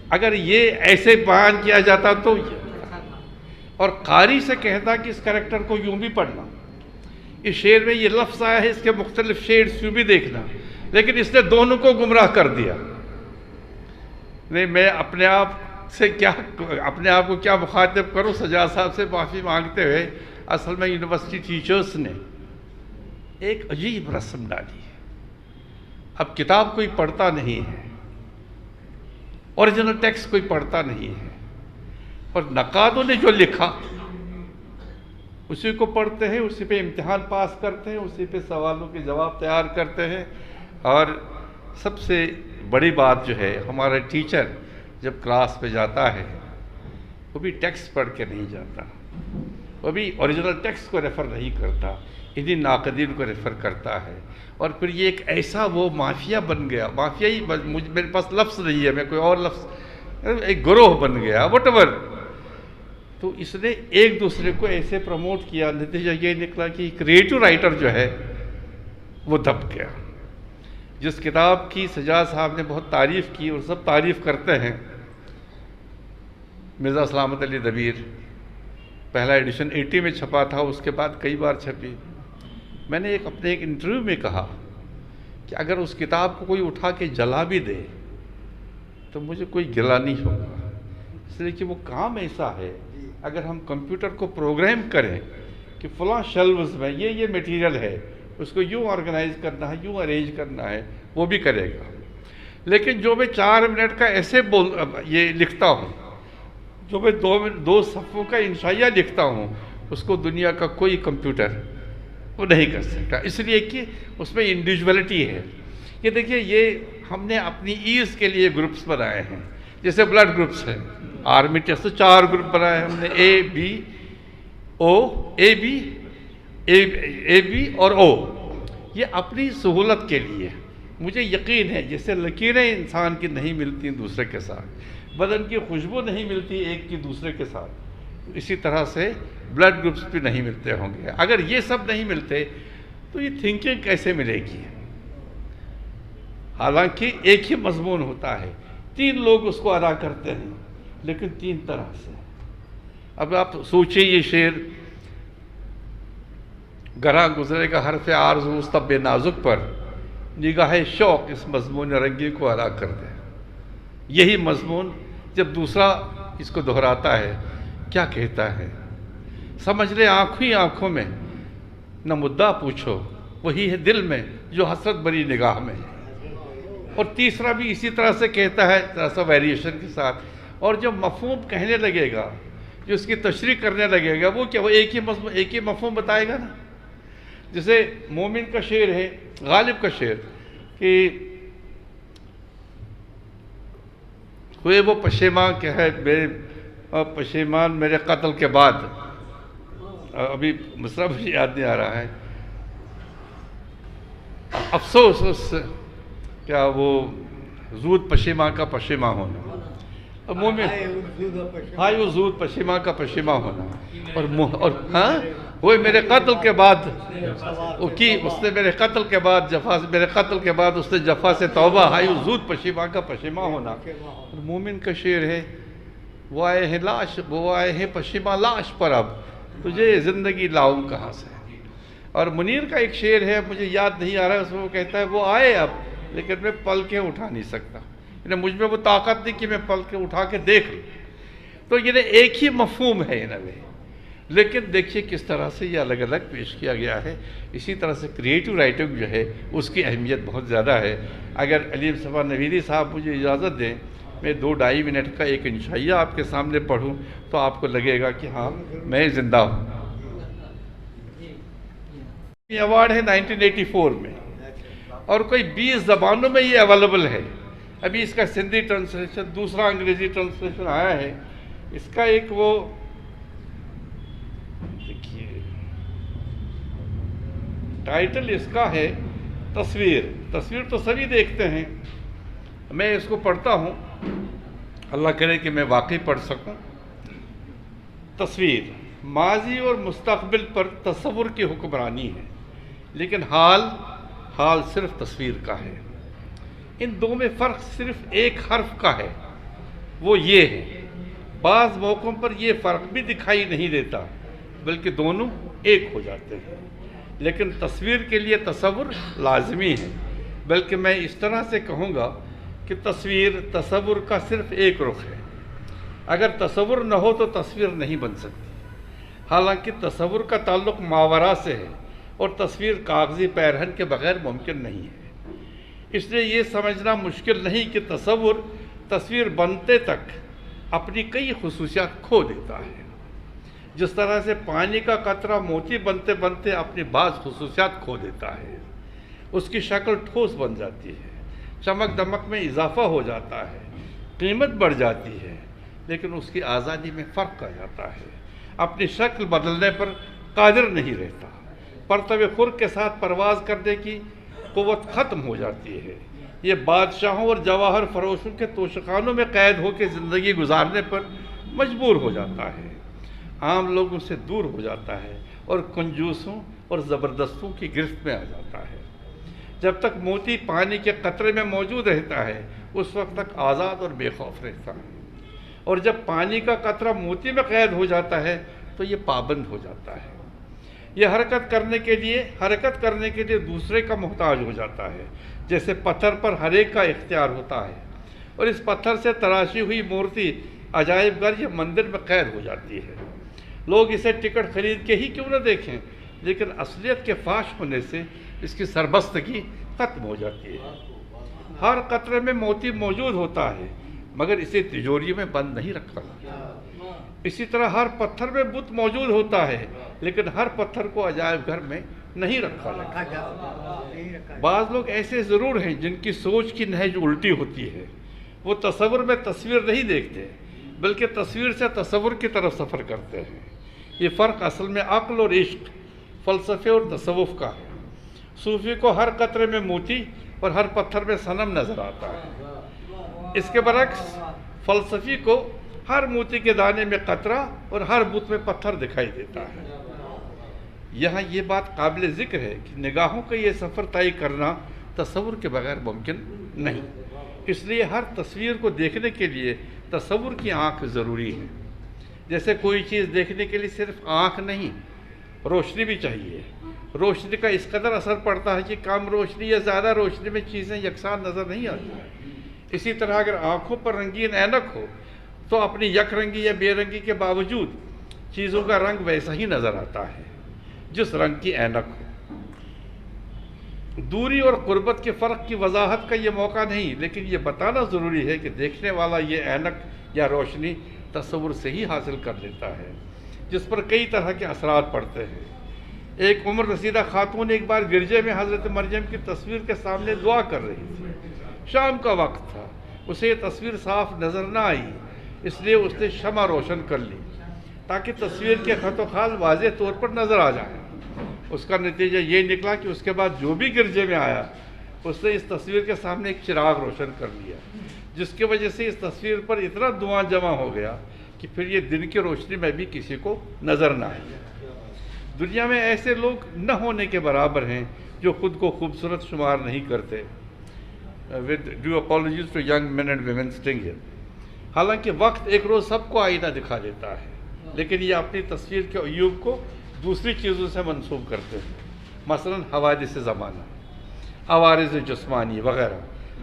اگر یہ ایسے بیان کیا جاتا تو، اور قاری سے کہتا کہ اس کریکٹر کو یوں بھی پڑھنا، اس شعر میں یہ لفظ آیا ہے، اس کے مختلف شیڈز یوں بھی دیکھنا، لیکن اس نے دونوں کو گمراہ کر دیا۔ نہیں، میں اپنے آپ کو کیا مخاطب کروں، سجاد صاحب سے معافی مانگتے ہوئے، اصل میں یونیورسٹی ٹیچرز نے ایک عجیب رسم ڈالی ہے، اب کتاب کوئی پڑھتا نہیں ہے، اوریجنل ٹیکسٹ کوئی پڑھتا نہیں ہے، اور نقادوں نے جو لکھا اسی کو پڑھتے ہیں، اسی پہ امتحان پاس کرتے ہیں، اسی پہ سوالوں کے جواب تیار کرتے ہیں۔ اور سب سے بڑی بات جو ہے، ہمارا ٹیچر جب کلاس پہ جاتا ہے وہ بھی ٹیکسٹ پڑھ کے نہیں جاتا، وہ بھی اوریجنل ٹیکسٹ کو ریفر نہیں کرتا، انہی ناقدین کو ریفر کرتا ہے۔ اور پھر یہ ایک ایسا وہ مافیا بن گیا، مافیا ہی، میرے پاس لفظ نہیں ہے، میں کوئی اور لفظ، ایک گروہ بن گیا، وٹ ایور۔ تو اس نے ایک دوسرے کو ایسے پروموٹ کیا، نتیجہ یہ نکلا کہ کریٹیو رائٹر جو ہے وہ دب گیا۔ جس کتاب کی سجاد صاحب نے بہت تعریف کی اور سب تعریف کرتے ہیں، مرزا سلامت علی دبیر، پہلا ایڈیشن 80 میں چھپا تھا، اس کے بعد کئی بار چھپی۔ میں نے اپنے ایک انٹرویو میں کہا کہ اگر اس کتاب کو کوئی اٹھا کے جلا بھی دے تو مجھے کوئی گلہ نہیں ہوگا، اس لیے کہ وہ کام ایسا ہے، اگر ہم کمپیوٹر کو پروگرام کریں کہ فلاں شیلوز میں یہ میٹیریل ہے، اس کو یوں آرگنائز کرنا ہے، یوں ارینج کرنا ہے، وہ بھی کرے گا۔ لیکن جو میں 4 منٹ کا ایسے یہ لکھتا ہوں، جو میں 2 صفحوں کا انشائیہ لکھتا ہوں، اس کو دنیا کا کوئی کمپیوٹر وہ نہیں کر سکتا، اس لیے کہ اس میں انڈیویجولیٹی ہے۔ یہ دیکھیے، یہ ہم نے اپنی ایز کے لیے گروپس بنائے ہیں، جیسے بلڈ گروپس ہیں، آرمی ٹیسٹ سے 4 گروپ بنائے ہم نے، اے بی اور او، یہ اپنی سہولت کے لیے۔ مجھے یقین ہے جیسے لکیریں انسان کی نہیں ملتی دوسرے کے ساتھ، بدن کی خوشبو نہیں ملتی ایک کی دوسرے کے ساتھ، اسی طرح سے بلڈ گروپس بھی نہیں ملتے ہوں گے۔ اگر یہ سب نہیں ملتے تو یہ تھنکنگ کیسے ملے گی؟ حالانکہ ایک ہی مضمون ہوتا ہے، 3 لوگ اس کو ادا کرتے ہیں، لیکن 3 طرح سے۔ اب آپ سوچیں، یہ شعر گراں گزرے گا حرف آرزو طب نازک پر، نگاہ شوق اس مضمون رنگی کو ادا کر دے۔ یہی مضمون جب دوسرا اس کو دہراتا ہے، کیا کہتا ہے؟ سمجھ لے آنکھوں ہی آنکھوں میں، نہ مدعا پوچھو، وہی ہے دل میں جو حسرت بری نگاہ میں۔ اور تیسرا بھی اسی طرح سے کہتا ہے، ذرا سا ویریشن کے ساتھ۔ اور جو مفہوم کہنے لگے گا، جو اس کی تشریح کرنے لگے گا، وہ کیا، وہ ایک ہی مفہوم بتائے گا نا۔ جیسے مومن کا شعر ہے، غالب کا شعر، کہ ہوئے وہ پشیمان کہ ہے پشیمان میرے قتل کے بعد، ابھی مصرع مجھے یاد نہیں آ رہا ہے، افسوس اس کیا وہ زود پشیمان کا پشیمان ہونا، مومن ہائے وہ زود پشیمان کا پشیمان ہونا، اور وہ میرے قتل کے بعد اس نے میرے قتل کے بعد اس نے جفا سے توبہ ہائی زود پشیماں کا پشیماں ہونا. مومن کا شعر ہے، وہ آئے ہیں پشیماں لاش پر، اب تجھے زندگی لاؤں کہاں سے. اور منیر کا ایک شعر ہے، مجھے یاد نہیں آ رہا ہے، اس میں وہ کہتا ہے وہ آئے اب لیکن میں پل کے اٹھا نہیں سکتا، یعنی مجھ میں وہ طاقت نہیں کہ میں پل کے اٹھا کے دیکھ لوں. تو یہ ایک ہی مفہوم ہے انہیں، لیکن دیکھیے کس طرح سے یہ الگ الگ پیش کیا گیا ہے. اسی طرح سے کریٹو رائٹنگ جو ہے اس کی اہمیت بہت زیادہ ہے. اگر علیم صفا نویری صاحب مجھے اجازت دیں، میں 2-2.5 منٹ کا ایک انشائیہ آپ کے سامنے پڑھوں تو آپ کو لگے گا کہ ہاں میں زندہ ہوں. یہ ایوارڈ ہے 1984 میں، اور کوئی 20 زبانوں میں یہ اویلیبل ہے. ابھی اس کا سندھی ٹرانسلیشن، دوسرا انگریزی ٹرانسلیشن آیا ہے. اس کا ایک وہ دیکھیے ٹائٹل اس کا ہے تصویر تو سبھی دیکھتے ہیں. میں اس کو پڑھتا ہوں، اللہ کرے کہ میں واقعی پڑھ سکوں. تصویر ماضی اور مستقبل پر تصور کی حکمرانی ہے، لیکن حال صرف تصویر کا ہے. ان دو میں فرق صرف ایک حرف کا ہے، وہ یہ ہے. بعض موقعوں پر یہ فرق بھی دکھائی نہیں دیتا بلکہ دونوں ایک ہو جاتے ہیں. لیکن تصویر کے لیے تصور لازمی ہے، بلکہ میں اس طرح سے کہوں گا کہ تصور کا صرف ایک رخ ہے. اگر تصور نہ ہو تو تصویر نہیں بن سکتی. حالانکہ تصور کا تعلق ماورا سے ہے اور تصویر کاغذی پیرہن کے بغیر ممکن نہیں ہے. اس لیے یہ سمجھنا مشکل نہیں کہ تصویر بنتے تک اپنی کئی خصوصیات کھو دیتا ہے. جس طرح سے پانی کا قطرہ موتی بنتے بنتے اپنی بعض خصوصیات کھو دیتا ہے. اس کی شکل ٹھوس بن جاتی ہے، چمک دمک میں اضافہ ہو جاتا ہے، قیمت بڑھ جاتی ہے، لیکن اس کی آزادی میں فرق آ جاتا ہے. اپنی شکل بدلنے پر قادر نہیں رہتا. پرتو خور کے ساتھ پرواز کرنے کی قوت ختم ہو جاتی ہے. یہ بادشاہوں اور جواہر فروشوں کے توشخانوں میں قید ہو کے زندگی گزارنے پر مجبور ہو جاتا ہے. عام لوگوں سے دور ہو جاتا ہے اور کنجوسوں اور زبردستوں کی گرفت میں آ جاتا ہے. جب تک موتی پانی کے قطرے میں موجود رہتا ہے اس وقت تک آزاد اور بے خوف رہتا ہے، اور جب پانی کا قطرہ موتی میں قید ہو جاتا ہے تو یہ پابند ہو جاتا ہے. یہ حرکت کرنے کے لیے دوسرے کا محتاج ہو جاتا ہے. جیسے پتھر پر ہر ایک کا اختیار ہوتا ہے، اور اس پتھر سے تراشی ہوئی مورتی عجائب گھر یا مندر میں قید ہو جاتی ہے. لوگ اسے ٹکٹ خرید کے ہی کیوں نہ دیکھیں، لیکن اصلیت کے فاش ہونے سے اس کی سربستگی ختم ہو جاتی ہے. ہر قطرے میں موتی موجود ہوتا ہے مگر اسے تجوری میں بند نہیں رکھا جاتا. اسی طرح ہر پتھر میں بت موجود ہوتا ہے لیکن ہر پتھر کو عجائب گھر میں نہیں رکھا جاتا. بعض لوگ ایسے ضرور ہیں جن کی سوچ کی نہج الٹی ہوتی ہے. وہ تصور میں تصویر نہیں دیکھتے بلکہ تصویر سے تصور کی طرف سفر کرتے ہیں. یہ فرق اصل میں عقل اور عشق، فلسفے اور تصوف کا ہے. صوفی کو ہر قطرے میں موتی اور ہر پتھر میں صنم نظر آتا ہے. اس کے برعکس فلسفی کو ہر موتی کے دانے میں قطرہ اور ہر بت میں پتھر دکھائی دیتا ہے. یہاں یہ بات قابل ذکر ہے کہ نگاہوں کا یہ سفر طے کرنا تصور کے بغیر ممکن نہیں. اس لیے ہر تصویر کو دیکھنے کے لیے تصور کی آنکھ ضروری ہے. جیسے کوئی چیز دیکھنے کے لیے صرف آنکھ نہیں، روشنی بھی چاہیے. روشنی کا اس قدر اثر پڑتا ہے کہ کم روشنی یا زیادہ روشنی میں چیزیں یکساں نظر نہیں آتی. اسی طرح اگر آنکھوں پر رنگین اینک ہو تو اپنی یک رنگی یا بے رنگی کے باوجود چیزوں کا رنگ ویسا ہی نظر آتا ہے جس رنگ کی اینک ہو. دوری اور قربت کے فرق کی وضاحت کا یہ موقع نہیں، لیکن یہ بتانا ضروری ہے کہ دیکھنے والا یہ اینک یا روشنی تصور سے ہی حاصل کر لیتا ہے جس پر کئی طرح کے اثرات پڑتے ہیں. ایک عمر رسیدہ خاتون ایک بار گرجے میں حضرت مریم کی تصویر کے سامنے دعا کر رہی تھی. شام کا وقت تھا. اسے یہ تصویر صاف نظر نہ آئی، اس لیے اس نے شمع روشن کر لی تاکہ تصویر کے خط و خال واضح طور پر نظر آ جائیں. اس کا نتیجہ یہ نکلا کہ اس کے بعد جو بھی گرجے میں آیا اس نے اس تصویر کے سامنے ایک چراغ روشن کر لیا، جس کی وجہ سے اس تصویر پر اتنا دھواں جمع ہو گیا کہ پھر یہ دن کی روشنی میں بھی کسی کو نظر نہ آئی. دنیا میں ایسے لوگ نہ ہونے کے برابر ہیں جو خود کو خوبصورت شمار نہیں کرتے. with due apologies to young men and women sitting here. حالانکہ وقت ایک روز سب کو آئینہ دکھا دیتا ہے، لیکن یہ اپنی تصویر کے عیوب کو دوسری چیزوں سے منسوب کرتے ہیں، مثلاً حوادث زمانہ، عوارض جسمانی وغیرہ.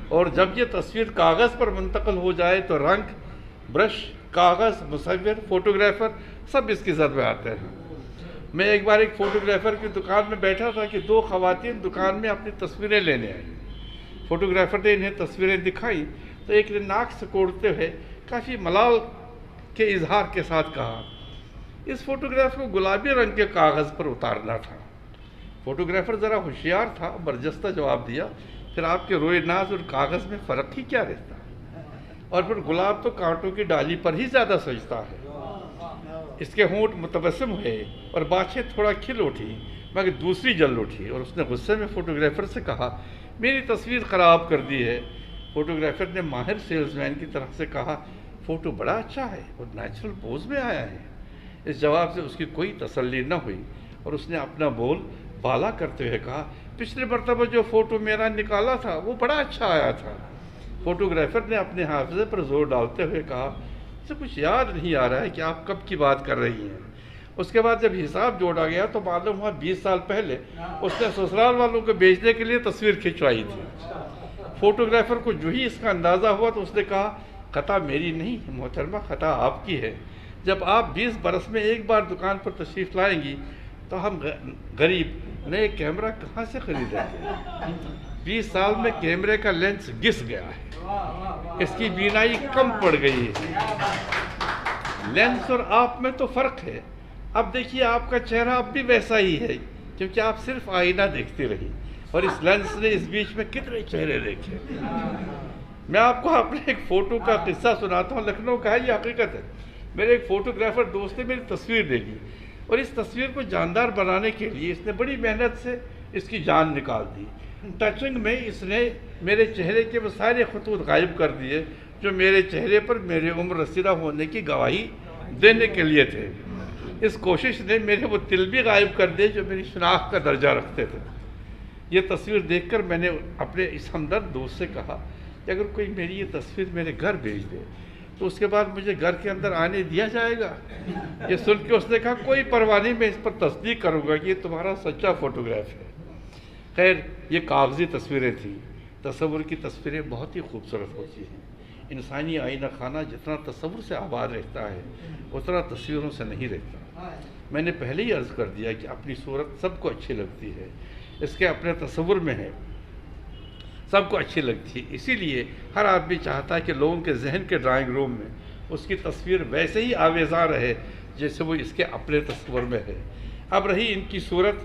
اور جب یہ تصویر کاغذ پر منتقل ہو جائے تو رنگ، برش، کاغذ، مصور، فوٹوگرافر سب اس کی زد میں آتے ہیں. میں ایک بار ایک فوٹوگرافر کی دکان میں بیٹھا تھا کہ دو خواتین دکان میں اپنی تصویریں لینے آئیں. فوٹوگرافر نے انہیں تصویریں دکھائیں تو ایک نے ناک سکوڑتے ہوئے کافی ملال کے اظہار کے ساتھ کہا، اس فوٹوگراف کو گلابی رنگ کے کاغذ پر اتارنا تھا. فوٹوگرافر ذرا ہوشیار تھا، برجستہ جواب دیا، پھر آپ کے روئے ناز اور کاغذ میں فرق ہی کیا رہتا ہے؟ اور پھر گلاب تو کانٹوں کی ڈالی پر ہی زیادہ سجتا ہے. اس کے ہونٹ متبسم ہوئے اور بانچیں تھوڑا کھل اٹھی مگر دوسری جل اٹھی، اور اس نے غصے میں فوٹوگرافر سے کہا، میری تصویر خراب کر دی ہے. فوٹوگرافر نے ماہر سیلز مین کی طرح سے کہا، فوٹو بڑا اچھا ہے اور نیچرل پوز میں آیا ہے. اس جواب سے اس کی کوئی تسلی نہ ہوئی اور اس نے اپنا بول بالا کرتے ہوئے کہا، پچھلے مرتبہ جو فوٹو میرا نکالا تھا وہ بڑا اچھا آیا تھا. فوٹوگرافر نے اپنے حافظے پر زور ڈالتے ہوئے کہا، اسے کچھ یاد نہیں آ رہا ہے کہ آپ کب کی بات کر رہی ہیں. اس کے بعد جب حساب جوڑا گیا تو معلوم ہوا 20 سال پہلے اس نے سسرال والوں کو بیچنے کے لیے تصویر کھنچوائی تھی. فوٹوگرافر کو جو ہی اس کا اندازہ ہوا تو اس نے کہا، خطا میری نہیں محترمہ، خطا آپ کی ہے. جب آپ 20 برس میں ایک بار دکان پر تشریف لائیں گی تو ہم غریب نئے کیمرہ کہاں سے خریدیں گے؟ 20 سال میں کیمرے کا لینس گھس گیا ہے، اس کی بینائی کم پڑ گئی ہے. لینس اور آپ میں تو فرق ہے. اب دیکھیے آپ کا چہرہ اب بھی ویسا ہی ہے کیونکہ آپ صرف آئینہ دیکھتی رہی، اور اس لینس نے اس بیچ میں کتنے چہرے دیکھے. میں آپ کو اپنے ایک فوٹو کا قصہ سناتا ہوں، لکھنؤ کا ہے، یہ حقیقت ہے. میرے ایک فوٹوگرافر دوست نے میری تصویر دیکھی اور اس تصویر کو جاندار بنانے کے لیے اس نے بڑی محنت سے اس کی جان نکال دی. ٹچنگ میں اس نے میرے چہرے کے وہ سارے خطوط غائب کر دیے جو میرے چہرے پر میری عمر رسیدہ ہونے کی گواہی دینے کے لیے تھے. اس کوشش نے میرے وہ تل بھی غائب کر دیے جو میری شناخت کا درجہ رکھتے تھے. یہ تصویر دیکھ کر میں نے اپنے اس ہمدرد دوست سے کہا کہ اگر کوئی میری یہ تصویر میرے گھر بھیج دے تو اس کے بعد مجھے گھر کے اندر آنے دیا جائے گا؟ یہ سن کے اس نے کہا، کوئی پرواہ نہیں، میں اس پر تصدیق کروں گا کہ یہ تمہارا سچا فوٹوگراف ہے. خیر، یہ کاغذی تصویریں تھیں. تصور کی تصویریں بہت ہی خوبصورت ہوتی ہیں. انسانی آئینہ خانہ جتنا تصور سے آباد رہتا ہے اتنا تصویروں سے نہیں رہتا. میں نے پہلے ہی عرض کر دیا کہ اپنی صورت سب کو اچھی لگتی ہے، اس کے اپنے تصور میں ہے، سب کو اچھی لگتی ہے. اسی لیے ہر آدمی چاہتا ہے کہ لوگوں کے ذہن کے ڈرائنگ روم میں اس کی تصویر ویسے ہی آویزاں رہے جیسے وہ اس کے اپنے تصور میں ہے. اب رہی ان کی صورت،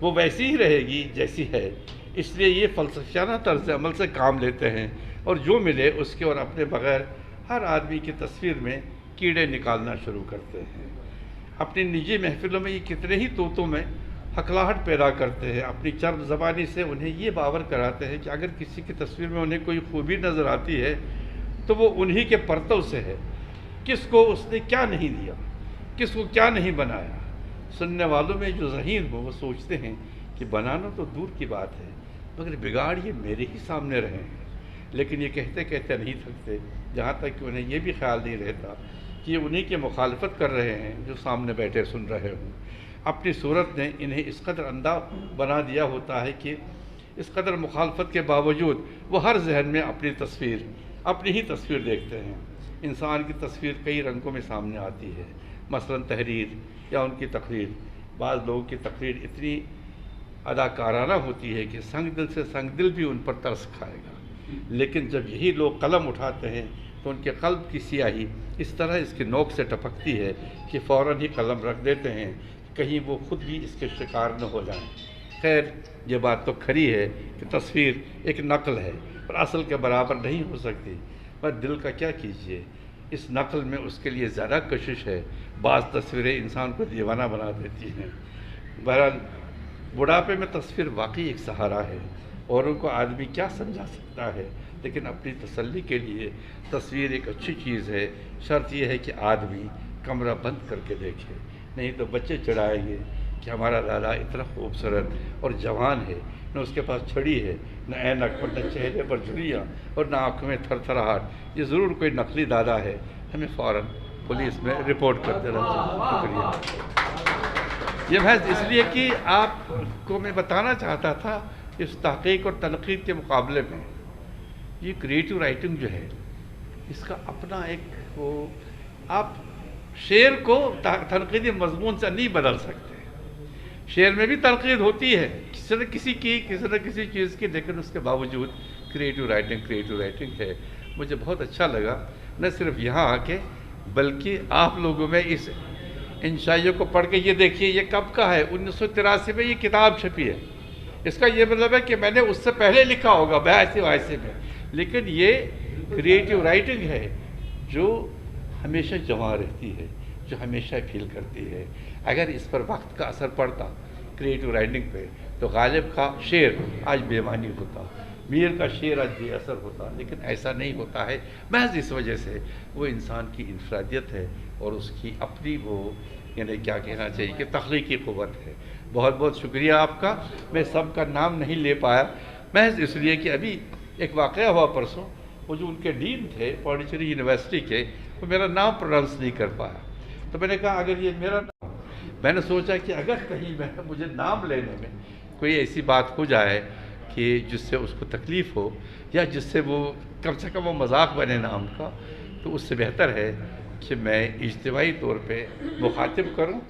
وہ ویسی ہی رہے گی جیسی ہے. اس لیے یہ فلسفیانہ طرز عمل سے کام لیتے ہیں اور جو ملے اس کے اور اپنے بغیر ہر آدمی کی تصویر میں کیڑے نکالنا شروع کرتے ہیں. اپنی نجی محفلوں میں یہ کتنے ہی طوطوں میں ہکلاہٹ پیدا کرتے ہیں. اپنی چرب زبانی سے انہیں یہ باور کراتے ہیں کہ اگر کسی کی تصویر میں انہیں کوئی خوبی نظر آتی ہے تو وہ انہی کے پرتو سے ہے. کس کو اس نے کیا نہیں دیا، کس کو کیا نہیں بنایا. سننے والوں میں جو ذہین ہو وہ سوچتے ہیں کہ بنانا تو دور کی بات ہے مگر بگاڑ یہ میرے ہی سامنے رہے ہیں. لیکن یہ کہتے کہتے نہیں تھکتے جہاں تک کہ انہیں یہ بھی خیال نہیں رہتا کہ یہ انہی کی مخالفت کر رہے ہیں جو سامنے بیٹھے سن رہے ہوں. اپنی صورت نے انہیں اس قدر اندھا بنا دیا ہوتا ہے کہ اس قدر مخالفت کے باوجود وہ ہر ذہن میں اپنی ہی تصویر دیکھتے ہیں. انسان کی تصویر کئی رنگوں میں سامنے آتی ہے، مثلا تحریر یا ان کی تقریر. بعض لوگوں کی تقریر اتنی اداکارانہ ہوتی ہے کہ سنگ دل سے سنگ دل بھی ان پر ترس کھائے گا. لیکن جب یہی لوگ قلم اٹھاتے ہیں تو ان کے قلب کی سیاہی اس طرح اس کے نوک سے ٹپکتی ہے کہ فوراً ہی قلم رکھ دیتے ہیں کہیں وہ خود بھی اس کے شکار نہ ہو جائیں. خیر، یہ بات تو کھری ہے کہ تصویر ایک نقل ہے اور اصل کے برابر نہیں ہو سکتی. پر دل کا کیا کیجیے، اس نقل میں اس کے لیے زیادہ کشش ہے. بعض تصویریں انسان کو دیوانہ بنا دیتی ہیں. بہرحال بڑھاپے میں تصویر واقعی ایک سہارا ہے. اوروں کو آدمی کیا سمجھا سکتا ہے، لیکن اپنی تسلی کے لیے تصویر ایک اچھی چیز ہے. شرط یہ ہے کہ آدمی کمرہ بند کر کے دیکھے، نہیں تو بچے چڑھائیں گے کہ ہمارا لالا اتنا خوبصورت اور جوان ہے، نہ اس کے پاس چھڑی ہے، نہ اینک پر، نہ چہرے پر جھریاں اور نہ آنکھوں میں تھر تھراہٹ، یہ ضرور کوئی نقلی دادا ہے، ہمیں فوراً پولیس میں رپورٹ کر دینا چاہیے۔ شکریہ۔ یہ محض اس لیے کہ آپ کو میں بتانا چاہتا تھا اس تحقیق اور تنقید کے مقابلے میں یہ کریٹو رائٹنگ جو ہے اس کا اپنا ایک وہ، آپ شعر کو تنقیدی مضمون سے نہیں بدل سکتے۔ شعر میں بھی تنقید ہوتی ہے کسی نہ کسی چیز کی، لیکن اس کے باوجود کریٹو رائٹنگ ہے۔ مجھے بہت اچھا لگا نہ صرف یہاں آ کے بلکہ آپ لوگوں میں اس انشائیوں کو پڑھ کے یہ دیکھیے یہ کب کا ہے، 1983 میں یہ کتاب چھپی ہے۔ اس کا یہ مطلب ہے کہ میں نے اس سے پہلے لکھا ہوگا 82 میں، لیکن یہ کریٹو رائٹنگ ہے جو ہمیشہ جوان رہتی ہے، جو ہمیشہ فیل کرتی ہے۔ اگر اس پر وقت کا اثر پڑتا کریٹو رائٹنگ پہ تو غالب کا شعر آج بے معنی ہوتا، میر کا شعر آج بے اثر ہوتا، لیکن ایسا نہیں ہوتا ہے۔ محض اس وجہ سے وہ انسان کی انفرادیت ہے اور اس کی اپنی وہ یعنی کیا کہنا چاہیے کہ تخلیقی قوت ہے۔ بہت بہت شکریہ آپ کا۔ میں سب کا نام نہیں لے پایا محض اس لیے کہ ابھی ایک واقعہ ہوا پرسوں، وہ جو ان کے ڈین تھے پانڈیچری یونیورسٹی کے، وہ میرا نام پروننس نہیں کر پایا، تو میں نے کہا اگر یہ میرا نام، میں نے سوچا کہ اگر کہیں مجھے نام لینے میں کوئی ایسی بات ہو جائے کہ جس سے اس کو تکلیف ہو یا جس سے وہ کم سے کم وہ مذاق بنے نام کا، تو اس سے بہتر ہے کہ میں اجتماعی طور پہ مخاطب کروں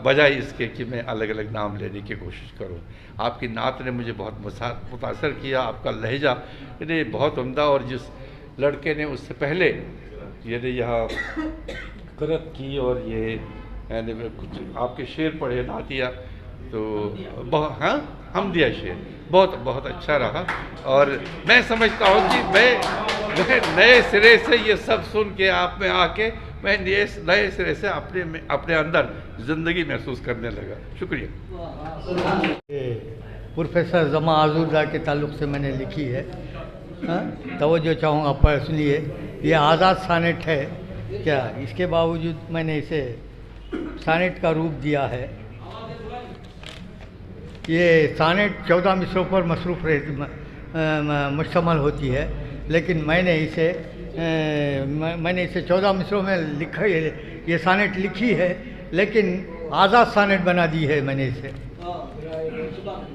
بجائے اس کے کہ میں الگ الگ نام لینے کی کوشش کروں۔ آپ کی نعت نے مجھے بہت متاثر کیا، آپ کا لہجہ یعنی بہت عمدہ، اور جس لڑکے نے اس سے پہلے یعنی یہاں قرت کی اور یہ یعنی کچھ آپ کے شعر پڑھے نعتیہ، تو ہاں حمدیہ شعر بہت اچھا رہا، اور میں سمجھتا ہوں کہ میں نئے سرے سے یہ سب سن کے آپ میں آ کے میں نئے سرے سے اپنے اندر زندگی محسوس کرنے لگا۔ شکریہ۔ پروفیسر زما آزوردہ کے تعلق سے میں نے لکھی ہے، توجہ چاہوں گا پڑھ سنیے۔ یہ آزاد سانٹ ہے کیا، اس کے باوجود میں نے اسے سانٹ کا روپ دیا ہے۔ یہ سانٹ 14 مصروں پر مشتمل ہوتی ہے، لیکن میں نے اسے 14 مصروں میں لکھا، یہ سانٹ لکھی ہے لیکن آزاد سانٹ بنا دی ہے میں نے اسے۔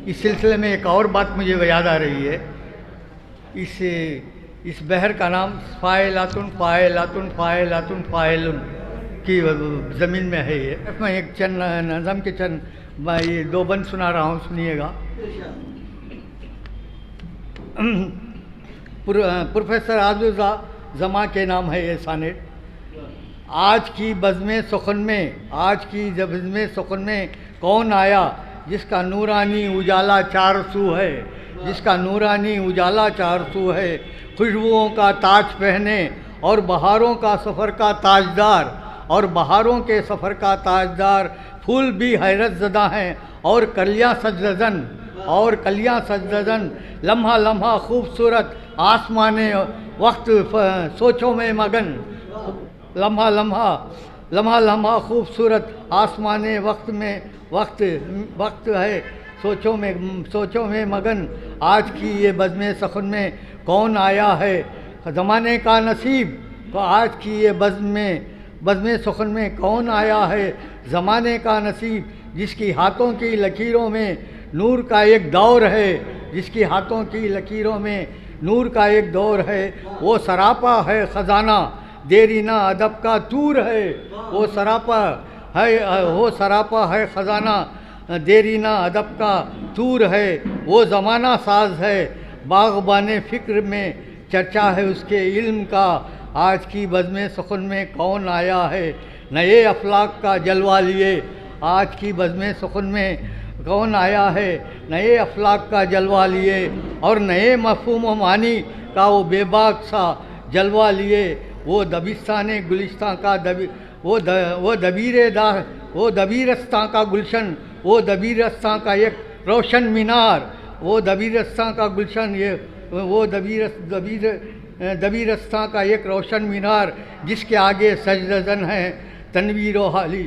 اس سلسلے میں ایک اور بات مجھے یاد آ رہی ہے، اس بحر کا نام فاعلاتن فاعلاتن فاعلاتن فاعلن کی زمین میں ہے۔ یہ میں ایک چند نظم کے یہ 2 بند سنا رہا ہوں، سنیے گا۔ پروفیسر آزوردہ زما کے نام ہے یہ سانٹ۔ آج کی بزم سخن میں کون آیا جس کا نورانی اجالا 4 سو ہے، جس کا نورانی اجالا 4 سو ہے، خوشبوؤں کا تاج پہنے اور بہاروں کا سفر کا تاجدار، اور بہاروں کے سفر کا تاجدار، پھول بھی حیرت زدہ ہیں اور کلیاں سجدن، لمحہ لمحہ خوبصورت آسمان وقت سوچوں میں مگن، لمحہ لمحہ خوبصورت آسمان وقت ہے سوچوں میں مگن۔ آج کی یہ بزم سخن میں کون آیا ہے زمانے کا نصیب، تو آج کی یہ بزم سخن میں کون آیا ہے زمانے کا نصیب، جس کی ہاتھوں کی لکیروں میں نور کا ایک دور ہے، جس کی ہاتھوں کی لکیروں میں نور کا ایک دور ہے، وہ سراپا ہے خزانہ دیرینہ ادب کا طور ہے، وہ سراپا ہے خزانہ دیرینہ ادب کا طور ہے، وہ زمانہ ساز ہے باغبان فکر میں چرچا ہے اس کے علم کا۔ آج کی بزم سخن میں کون آیا ہے نئے افلاک کا جلوہ لیے، آج کی بزم سخن میں کون آیا ہے نئے افلاک کا جلوہ لیے، اور نئے مفہوم و معنی کا وہ بے باک سا جلوہ لیے، وہ دبستان گلستان کا وہ دبیرستان کا گلشن، وہ دبیرستان کا ایک روشن مینار، وہ دبیرستان کا گلشن، وہ دبیرستان کا ایک روشن مینار، جس کے آگے سجدہ زن ہیں تنویر و حالی،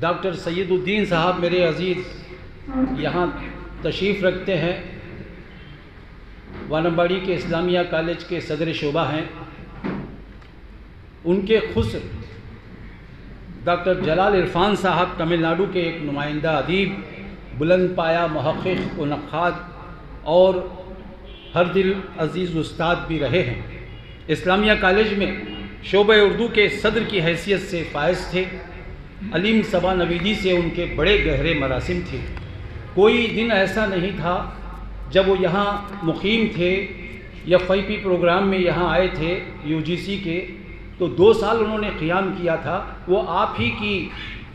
ڈاکٹر سید الدین صاحب میرے عزیز یہاں تشریف رکھتے ہیں، وانمباڑی کے اسلامیہ کالج کے صدر شعبہ ہیں۔ ان کے خسر ڈاکٹر جلال عرفان صاحب تمل ناڈو کے ایک نمائندہ ادیب، بلند پایہ محقق و نقاد اور ہر دل عزیز استاد بھی رہے ہیں۔ اسلامیہ کالج میں شعبہ اردو کے صدر کی حیثیت سے فائز تھے۔ علیم صبا نویدی سے ان کے بڑے گہرے مراسم تھے۔ کوئی دن ایسا نہیں تھا جب وہ یہاں مقیم تھے یا FIP پروگرام میں یہاں آئے تھے UGC کے، تو 2 سال انہوں نے قیام کیا تھا۔ وہ آپ ہی کی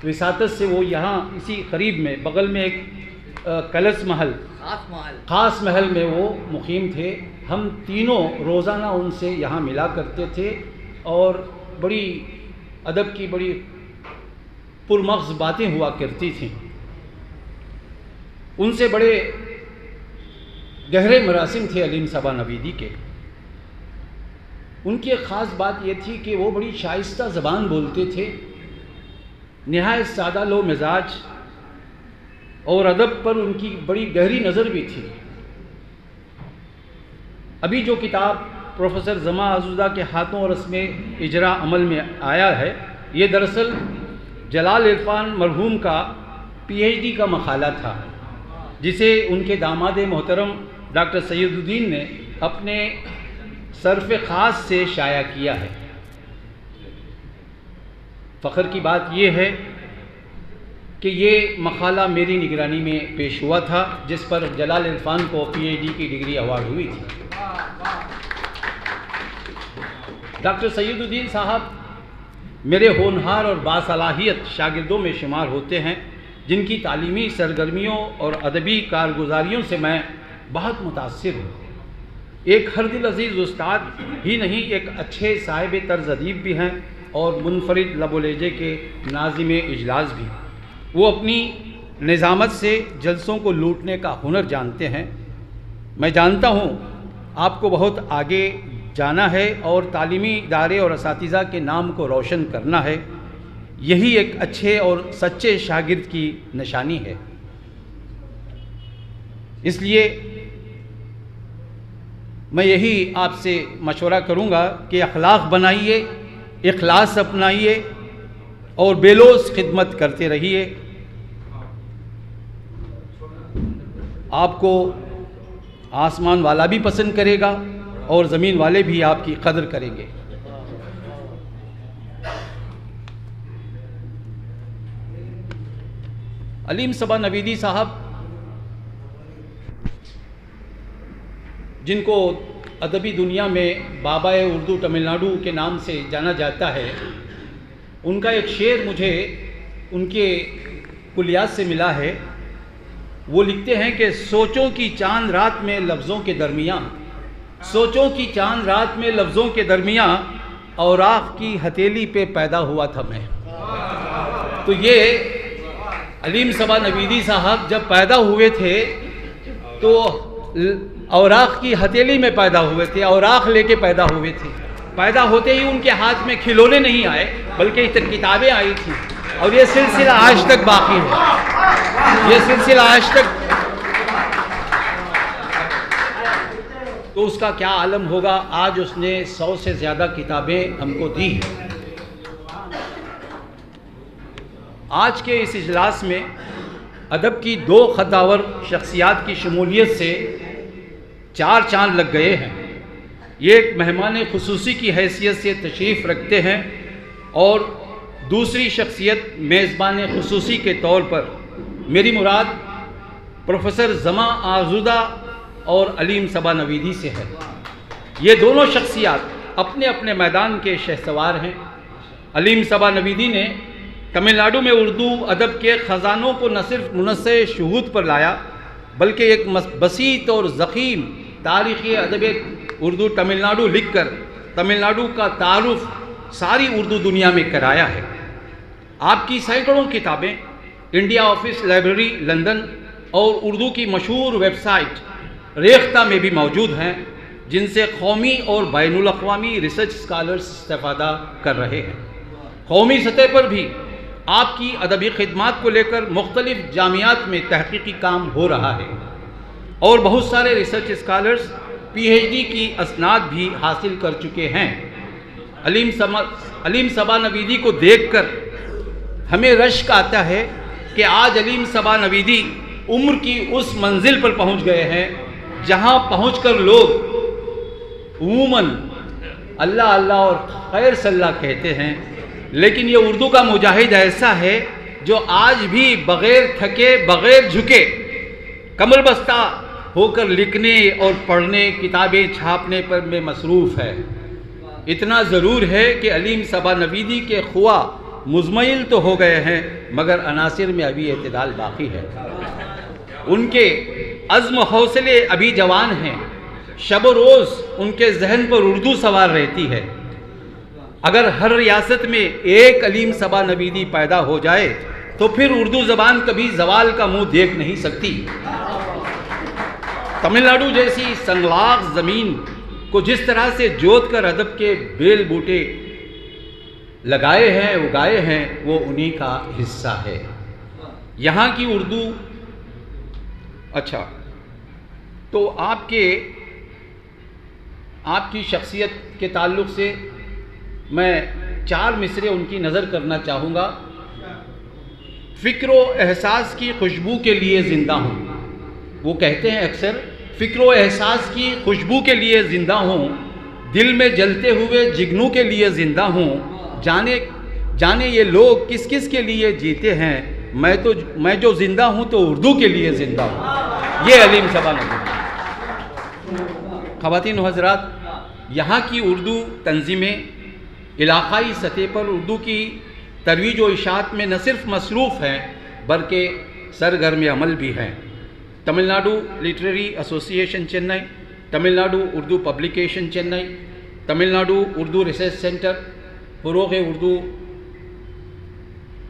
وساطت سے وہ یہاں اسی قریب میں بغل میں ایک کلس محل، خاص محل میں وہ مقیم تھے۔ ہم تینوں روزانہ ان سے یہاں ملا کرتے تھے اور بڑی ادب کی بڑی پرمغز باتیں ہوا کرتی تھیں۔ ان سے بڑے گہرے مراسم تھے علیم صبا نویدی کے۔ ان کی ایک خاص بات یہ تھی کہ وہ بڑی شائستہ زبان بولتے تھے، نہایت سادہ لو مزاج، اور ادب پر ان کی بڑی گہری نظر بھی تھی۔ ابھی جو کتاب پروفیسر زما آزودہ کے ہاتھوں اور رسم اجرا عمل میں آیا ہے، یہ دراصل جلال عرفان مرحوم کا PhD کا مقالہ تھا، جسے ان کے داماد محترم ڈاکٹر سید الدین نے اپنے صرف خاص سے شائع کیا ہے۔ فخر کی بات یہ ہے کہ یہ مقالہ میری نگرانی میں پیش ہوا تھا، جس پر جلال عرفان کو PhD کی ڈگری ایوارڈ ہوئی تھی۔ ڈاکٹر سید الدین صاحب میرے ہونہار اور باصلاحیت شاگردوں میں شمار ہوتے ہیں، جن کی تعلیمی سرگرمیوں اور ادبی کارگزاریوں سے میں بہت متاثر ہوں۔ ایک ہر دل عزیز استاد ہی نہیں، ایک اچھے صاحب طرز ادیب بھی ہیں اور منفرد لب و لہجے کے ناظم اجلاس بھی۔ وہ اپنی نظامت سے جلسوں کو لوٹنے کا ہنر جانتے ہیں۔ میں جانتا ہوں آپ کو بہت آگے جانا ہے اور تعلیمی ادارے اور اساتذہ کے نام کو روشن کرنا ہے۔ یہی ایک اچھے اور سچے شاگرد کی نشانی ہے۔ اس لیے میں یہی آپ سے مشورہ کروں گا کہ اخلاق بنائیے، اخلاص اپنائیے اور بے لوث خدمت کرتے رہیے۔ آپ کو آسمان والا بھی پسند کرے گا اور زمین والے بھی آپ کی قدر کریں گے۔ علیم صبا نویدی صاحب، جن کو ادبی دنیا میں بابائے اردو تمل ناڈو کے نام سے جانا جاتا ہے، ان کا ایک شعر مجھے ان کے کلیات سے ملا ہے۔ وہ لکھتے ہیں کہ سوچوں کی چاند رات میں لفظوں کے درمیان، سوچوں کی چاند رات میں لفظوں کے درمیان، اوراق کی ہتھیلی پہ پیدا ہوا تھا میں۔ تو یہ علیم صبا نویدی صاحب جب پیدا ہوئے تھے تو اوراق کی ہتھیلی میں پیدا ہوئے تھے، اوراق لے کے پیدا ہوئے تھے۔ پیدا ہوتے ہی ان کے ہاتھ میں کھلونے نہیں آئے بلکہ کتابیں آئی تھیں، اور یہ سلسلہ آج تک باقی ہے، یہ سلسلہ آج تک۔ تو اس کا کیا عالم ہوگا، آج اس نے 100 سے زیادہ کتابیں ہم کو دی ہیں۔ آج کے اس اجلاس میں ادب کی 2 خداور شخصیات کی شمولیت سے 4 چاند لگ گئے ہیں۔ یہ ایک مہمان خصوصی کی حیثیت سے تشریف رکھتے ہیں اور دوسری شخصیت میزبان خصوصی کے طور پر میری مراد پروفیسر زما آزودہ اور علیم صبا نویدی سے ہے۔ یہ دونوں شخصیات اپنے اپنے میدان کے شہسوار ہیں۔ علیم صبا نویدی نے تمل ناڈو میں اردو ادب کے خزانوں کو نہ صرف منصع شہود پر لایا بلکہ ایک بسیط اور ضخیم تاریخی ادب اردو تمل ناڈو لکھ کر تمل ناڈو کا تعارف ساری اردو دنیا میں کرایا ہے۔ آپ کی سینکڑوں کتابیں انڈیا آفس لائبریری لندن اور اردو کی مشہور ویب سائٹ ریختہ میں بھی موجود ہیں، جن سے قومی اور بین الاقوامی ریسرچ اسکالرز استفادہ کر رہے ہیں۔ قومی سطح پر بھی آپ کی ادبی خدمات کو لے کر مختلف جامعات میں تحقیقی کام ہو رہا ہے اور بہت سارے ریسرچ اسکالرز PhD کی اسناد بھی حاصل کر چکے ہیں۔ علیم صبا نویدی کو دیکھ کر ہمیں رشک آتا ہے کہ آج علیم صبا نویدی عمر کی اس منزل پر پہنچ گئے ہیں جہاں پہنچ کر لوگ عموماً اللہ اللہ اور خیر صلی اللہ کہتے ہیں، لیکن یہ اردو کا مجاہد ایسا ہے جو آج بھی بغیر تھکے بغیر جھکے کمر بستہ ہو کر لکھنے اور پڑھنے کتابیں چھاپنے پر میں مصروف ہے۔ اتنا ضرور ہے کہ علیم صبا نویدی کے خواہ مزمحل تو ہو گئے ہیں مگر عناصر میں ابھی اعتدال باقی ہے۔ ان کے عزم و حوصلے ابھی جوان ہیں، شب و روز ان کے ذہن پر اردو سوار رہتی ہے۔ اگر ہر ریاست میں ایک علیم صبا نویدی پیدا ہو جائے تو پھر اردو زبان کبھی زوال کا منہ دیکھ نہیں سکتی۔ تمل ناڈو جیسی سنگلاخ زمین کو جس طرح سے جوت کر ادب کے بیل بوٹے لگائے ہیں اگائے ہیں وہ انہی کا حصہ ہے۔ یہاں کی اردو اچھا تو آپ کی شخصیت کے تعلق سے میں 4 مصرے ان کی نظر کرنا چاہوں گا۔ فکر و احساس کی خوشبو کے لیے زندہ ہوں، وہ کہتے ہیں اکثر فکر و احساس کی خوشبو کے لیے زندہ ہوں، دل میں جلتے ہوئے جگنوں کے لیے زندہ ہوں، جانے یہ لوگ کس کس کے لیے جیتے ہیں، میں جو زندہ ہوں تو اردو کے لیے زندہ ہوں۔ یہ علیم صبا نویدی۔ خواتین و حضرات، یہاں کی اردو تنظیمیں علاقائی سطح پر اردو کی ترویج و اشاعت میں نہ صرف مصروف ہیں بلکہ سرگرم عمل بھی ہیں۔ تمل ناڈو لٹریری ایسوسی ایشن Chennai, Tamil Nadu Urdu publication Chennai, Tamil Nadu Urdu research centre, فروغ اردو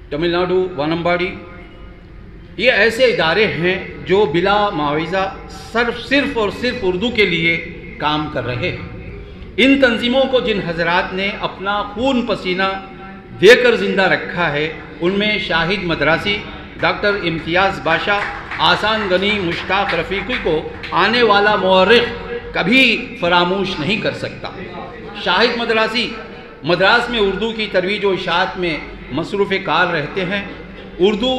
تمل ناڈو وانمباڑی، یہ ایسے ادارے ہیں جو بلا معاوضہ صرف اور صرف اردو کے لیے کام کر رہے ہیں۔ ان تنظیموں کو جن حضرات نے اپنا خون پسینہ دے کر زندہ رکھا ہے ان میں شاہد مدراسی، ڈاکٹر امتیاز باشا، آسان غنی، مشتاق رفیقی کو آنے والا مورخ کبھی فراموش نہیں کر سکتا۔ شاہد مدراسی مدراس میں اردو کی ترویج و اشاعت میں مصروف کار رہتے ہیں۔ اردو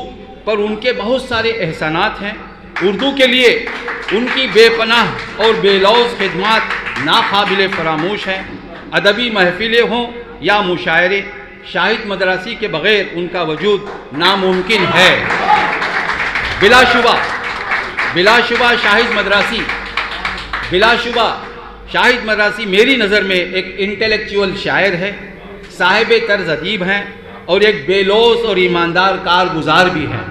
پر ان کے بہت سارے احسانات ہیں۔ اردو کے لیے ان کی بے پناہ اور بے لوث خدمات ناقابل فراموش ہیں۔ ادبی محفلیں ہوں یا مشاعرے، شاہد مدراسی کے بغیر ان کا وجود ناممکن ہے۔ بلا شبہ شاہد مدراسی میری نظر میں ایک انٹلیکچوئل شاعر ہے، صاحب طرز ادیب ہیں اور ایک بے لوث اور ایماندار کارگزار بھی ہیں۔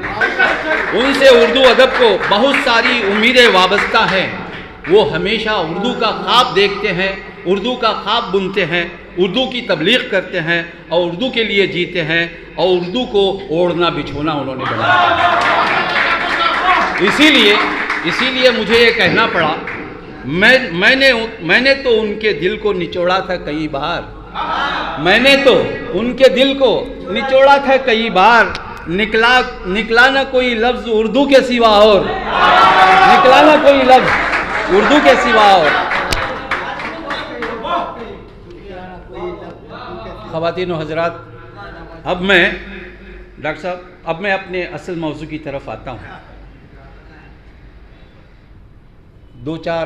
ان سے اردو ادب کو بہت ساری امیدیں وابستہ ہیں۔ وہ ہمیشہ اردو کا خواب دیکھتے ہیں، اردو کا خواب بنتے ہیں، اردو کی تبلیغ کرتے ہیں اور اردو کے لیے جیتے ہیں اور اردو کو اوڑھنا بچھونا انہوں نے بنایا۔ اسی لیے مجھے یہ کہنا پڑا، میں نے تو ان کے دل کو نچوڑا تھا کئی بار، نکلا نہ کوئی لفظ اردو کے سوا اور خواتین و حضرات، اب میں ڈاکٹر صاحب اپنے اصل موضوع کی طرف آتا ہوں۔ 2-4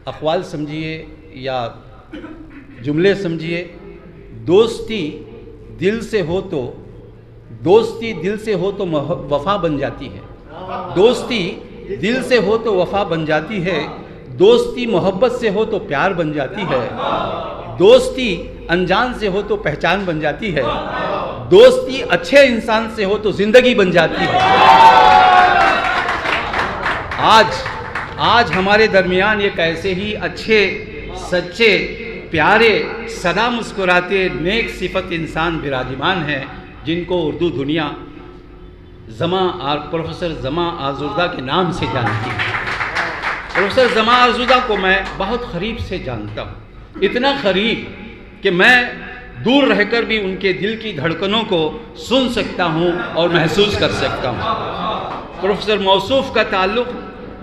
اقوال سمجھیے یا جملے سمجھیے۔ دوستی دل سے ہو تو وفا بن جاتی ہے، دوستی دل سے ہو تو وفا بن جاتی ہے، دوستی محبت سے ہو تو پیار بن جاتی ہے، دوستی انجان سے ہو تو پہچان بن جاتی ہے، دوستی اچھے انسان سے ہو تو زندگی بن جاتی ہے۔ آج ہمارے درمیان ایک ایسے ہی اچھے، سچے، پیارے، سدا مسکراتے، نیک صفت انسان براجمان ہیں جن کو اردو دنیا پروفیسر زماں آزردہ کے نام سے جانتی ہے۔ پروفیسر زماں آزردہ کو میں بہت قریب سے جانتا ہوں، اتنا قریب کہ میں دور رہ کر بھی ان کے دل کی دھڑکنوں کو سن سکتا ہوں اور محسوس کر سکتا ہوں۔ پروفیسر موصوف کا تعلق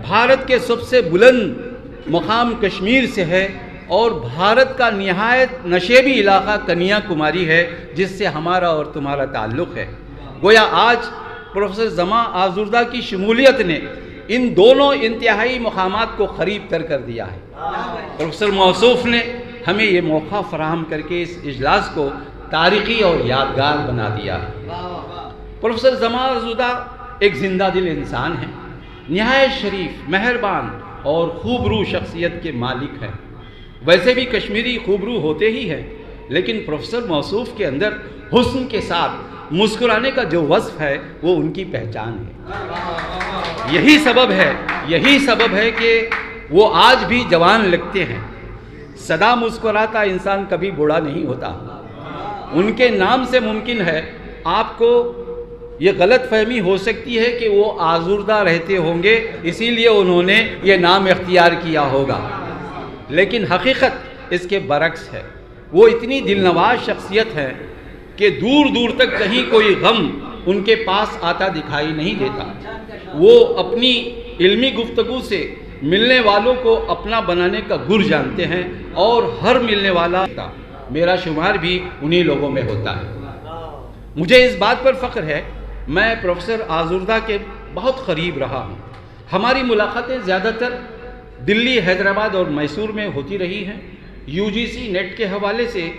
بھارت کے سب سے بلند مقام کشمیر سے ہے اور بھارت کا نہایت نشیبی علاقہ کنیا کماری ہے جس سے ہمارا اور تمہارا تعلق ہے۔ گویا آج پروفیسر زماں آزردہ کی شمولیت نے ان دونوں انتہائی مقامات کو قریب تر کر دیا ہے۔ پروفیسر موصوف نے ہمیں یہ موقع فراہم کر کے اس اجلاس کو تاریخی اور یادگار بنا دیا ہے۔ پروفیسر زماں آزردہ ایک زندہ دل انسان ہیں، نہایت شریف، مہربان اور خوبرو شخصیت کے مالک ہیں۔ ویسے بھی کشمیری خوبرو ہوتے ہی ہیں، لیکن پروفیسر موصوف کے اندر حسن کے ساتھ مسکرانے کا جو وصف ہے وہ ان کی پہچان ہے۔ یہی سبب ہے کہ وہ آج بھی جوان لگتے ہیں۔ سدا مسکراتا انسان کبھی بوڑھا نہیں ہوتا۔ ان کے نام سے ممکن ہے آپ کو یہ غلط فہمی ہو سکتی ہے کہ وہ آزردہ رہتے ہوں گے، اسی لیے انہوں نے یہ نام اختیار کیا ہوگا، لیکن حقیقت اس کے برعکس ہے۔ وہ اتنی دلنواز شخصیت ہے کہ دور دور تک کہیں کوئی غم ان کے پاس آتا دکھائی نہیں دیتا۔ وہ اپنی علمی گفتگو سے ملنے والوں کو اپنا بنانے کا گر جانتے ہیں اور ہر ملنے والا میرا شمار بھی انہی لوگوں میں ہوتا ہے۔ مجھے اس بات پر فخر ہے میں پروفیسر آزردہ کے بہت قریب رہا ہوں۔ ہماری ملاقاتیں زیادہ تر دلی، حیدرآباد اور میسور میں ہوتی رہی ہیں۔ UGC نیٹ کے حوالے سے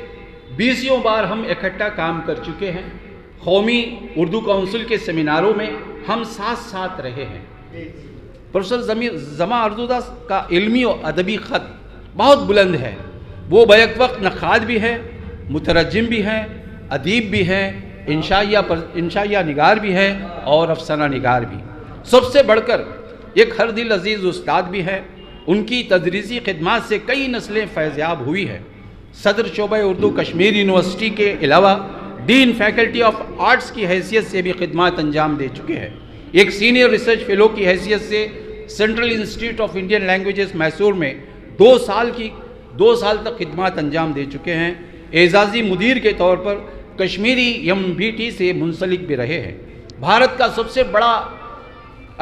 20 بار ہم اکٹھا کام کر چکے ہیں۔ قومی اردو کونسل کے سیمیناروں میں ہم ساتھ رہے ہیں۔ پروفیسر زماں آزردہ کا علمی و ادبی خط بہت بلند ہے۔ وہ بیک وقت نقاد بھی ہیں، مترجم بھی ہیں، ادیب بھی ہیں، انشائیہ نگار بھی ہیں اور افسانہ نگار بھی۔ سب سے بڑھ کر ایک ہر دل عزیز استاد بھی ہیں۔ ان کی تدریسی خدمات سے کئی نسلیں فیضیاب ہوئی ہیں۔ صدر شعبہ اردو کشمیر یونیورسٹی کے علاوہ ڈین فیکلٹی آف آرٹس کی حیثیت سے بھی خدمات انجام دے چکے ہیں۔ ایک سینئر ریسرچ فیلو کی حیثیت سے central institute of Indian languages Mysore میں 2 سال تک خدمات انجام دے چکے ہیں۔ اعزازی مدیر کے طور پر کشمیری MBT سے منسلک بھی رہے ہیں۔ بھارت کا سب سے بڑا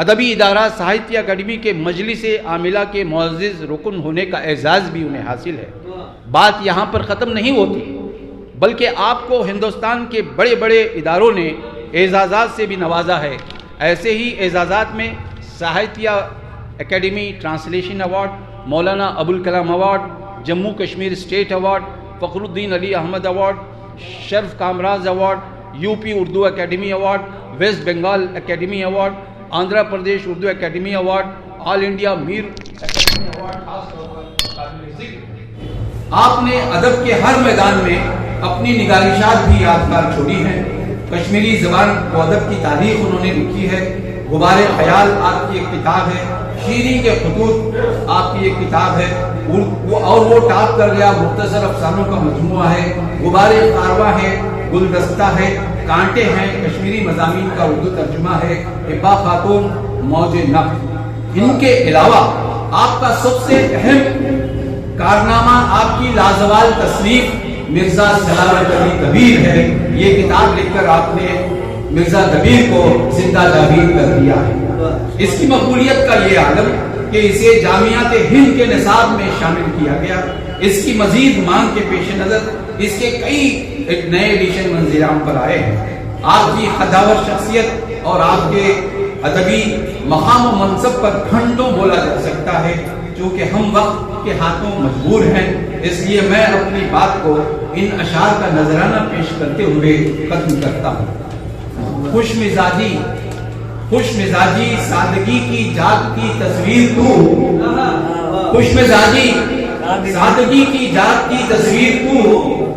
ادبی ادارہ ساہتیہ اکیڈمی کے مجلس عاملہ کے معزز رکن ہونے کا اعزاز بھی انہیں حاصل ہے۔ بات یہاں پر ختم نہیں ہوتی، بلکہ آپ کو ہندوستان کے بڑے بڑے اداروں نے اعزازات سے بھی نوازا ہے۔ ایسے ہی اعزازات میں Sahitya academy translation award, Maulana Abul Kalam award, Jammu Kashmir state award, Fakhruddin Ali Ahmed award, شرف Kamaraj award, UP Urdu academy award, west Bengal academy award, Andhra Pradesh Urdu academy award, all India Mir academy award خاص طور پر قابل ذکر۔ آپ نے ادب کے ہر میدان میں اپنی نگارشات بھی یادگار چھوڑی ہیں۔ کشمیری زبان و ادب کی تاریخ انہوں نے لکھی ہے۔ غبار خیال آپ کی ایک کتاب ہے، شیریں کے خطوط آپ کی ایک کتاب ہے، اور وہ ٹاپ کر گیا مختصر افسانوں کا مجموعہ ہے۔ غبار کارواں ہے، گلدستہ ہے، کانٹے ہیں، کشمیری مضامین کا اردو ترجمہ ہے، حبا خاتون، موج نب۔ ان کے علاوہ آپ کا سب سے اہم کارنامہ آپ کی لازوال تصنیف مرزا سلاوت علی کبیر ہے۔ یہ کتاب لکھ کر آپ نے مرزا کبیر کو زندہ جاوید کر دیا ہے۔ اس کی مقبولیت کا یہ عالم کہ اسے جامعات ہند کے نصاب میں شامل کیا گیا۔ اس کی مزید مانگ کے پیش نظر اس کے کئی نئے ایڈیشن منزل عام پر آئے ہیں۔ آپ کی خداور شخصیت اور آپ کے ادبی مقام و منصب پر گھنٹوں بولا جا سکتا ہے، چونکہ ہم وقت کے ہاتھوں مجبور ہیں، اس لیے میں اپنی بات کو ان اشعار کا نذرانہ پیش کرتے ہوئے ختم کرتا ہوں۔ خوش مزاجی سادگی کی جاگتی تصویر تو، خوش مزاجی سادگی کی جاگتی تصویر تو،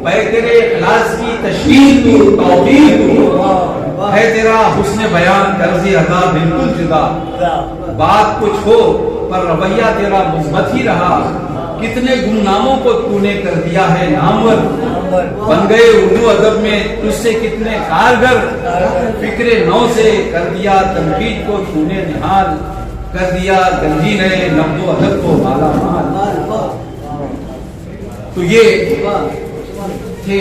پے تیرے اخلاص کی تشریح تو، توفیق تو، ہے تیرا حسن بیان طرز ادا بالکل جدا، بات کچھ ہو پر رویہ تیرا مثبت ہی رہا، کتنے گمناموں کو تو نے کر دیا ہے نامور، بن گئے اردو ادب میں تجھ سے کتنے کارگر، فکر نو سے کر دیا تنقید کو تو نے نہال، کر دیا گنجی نئے نقد و ادب کو مالا مال۔ تو یہ تھے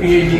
PhD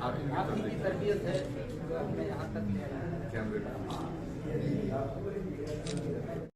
آپ ہی کی تربیت ہے جو ہمیں یہاں تک لے آیا ہے.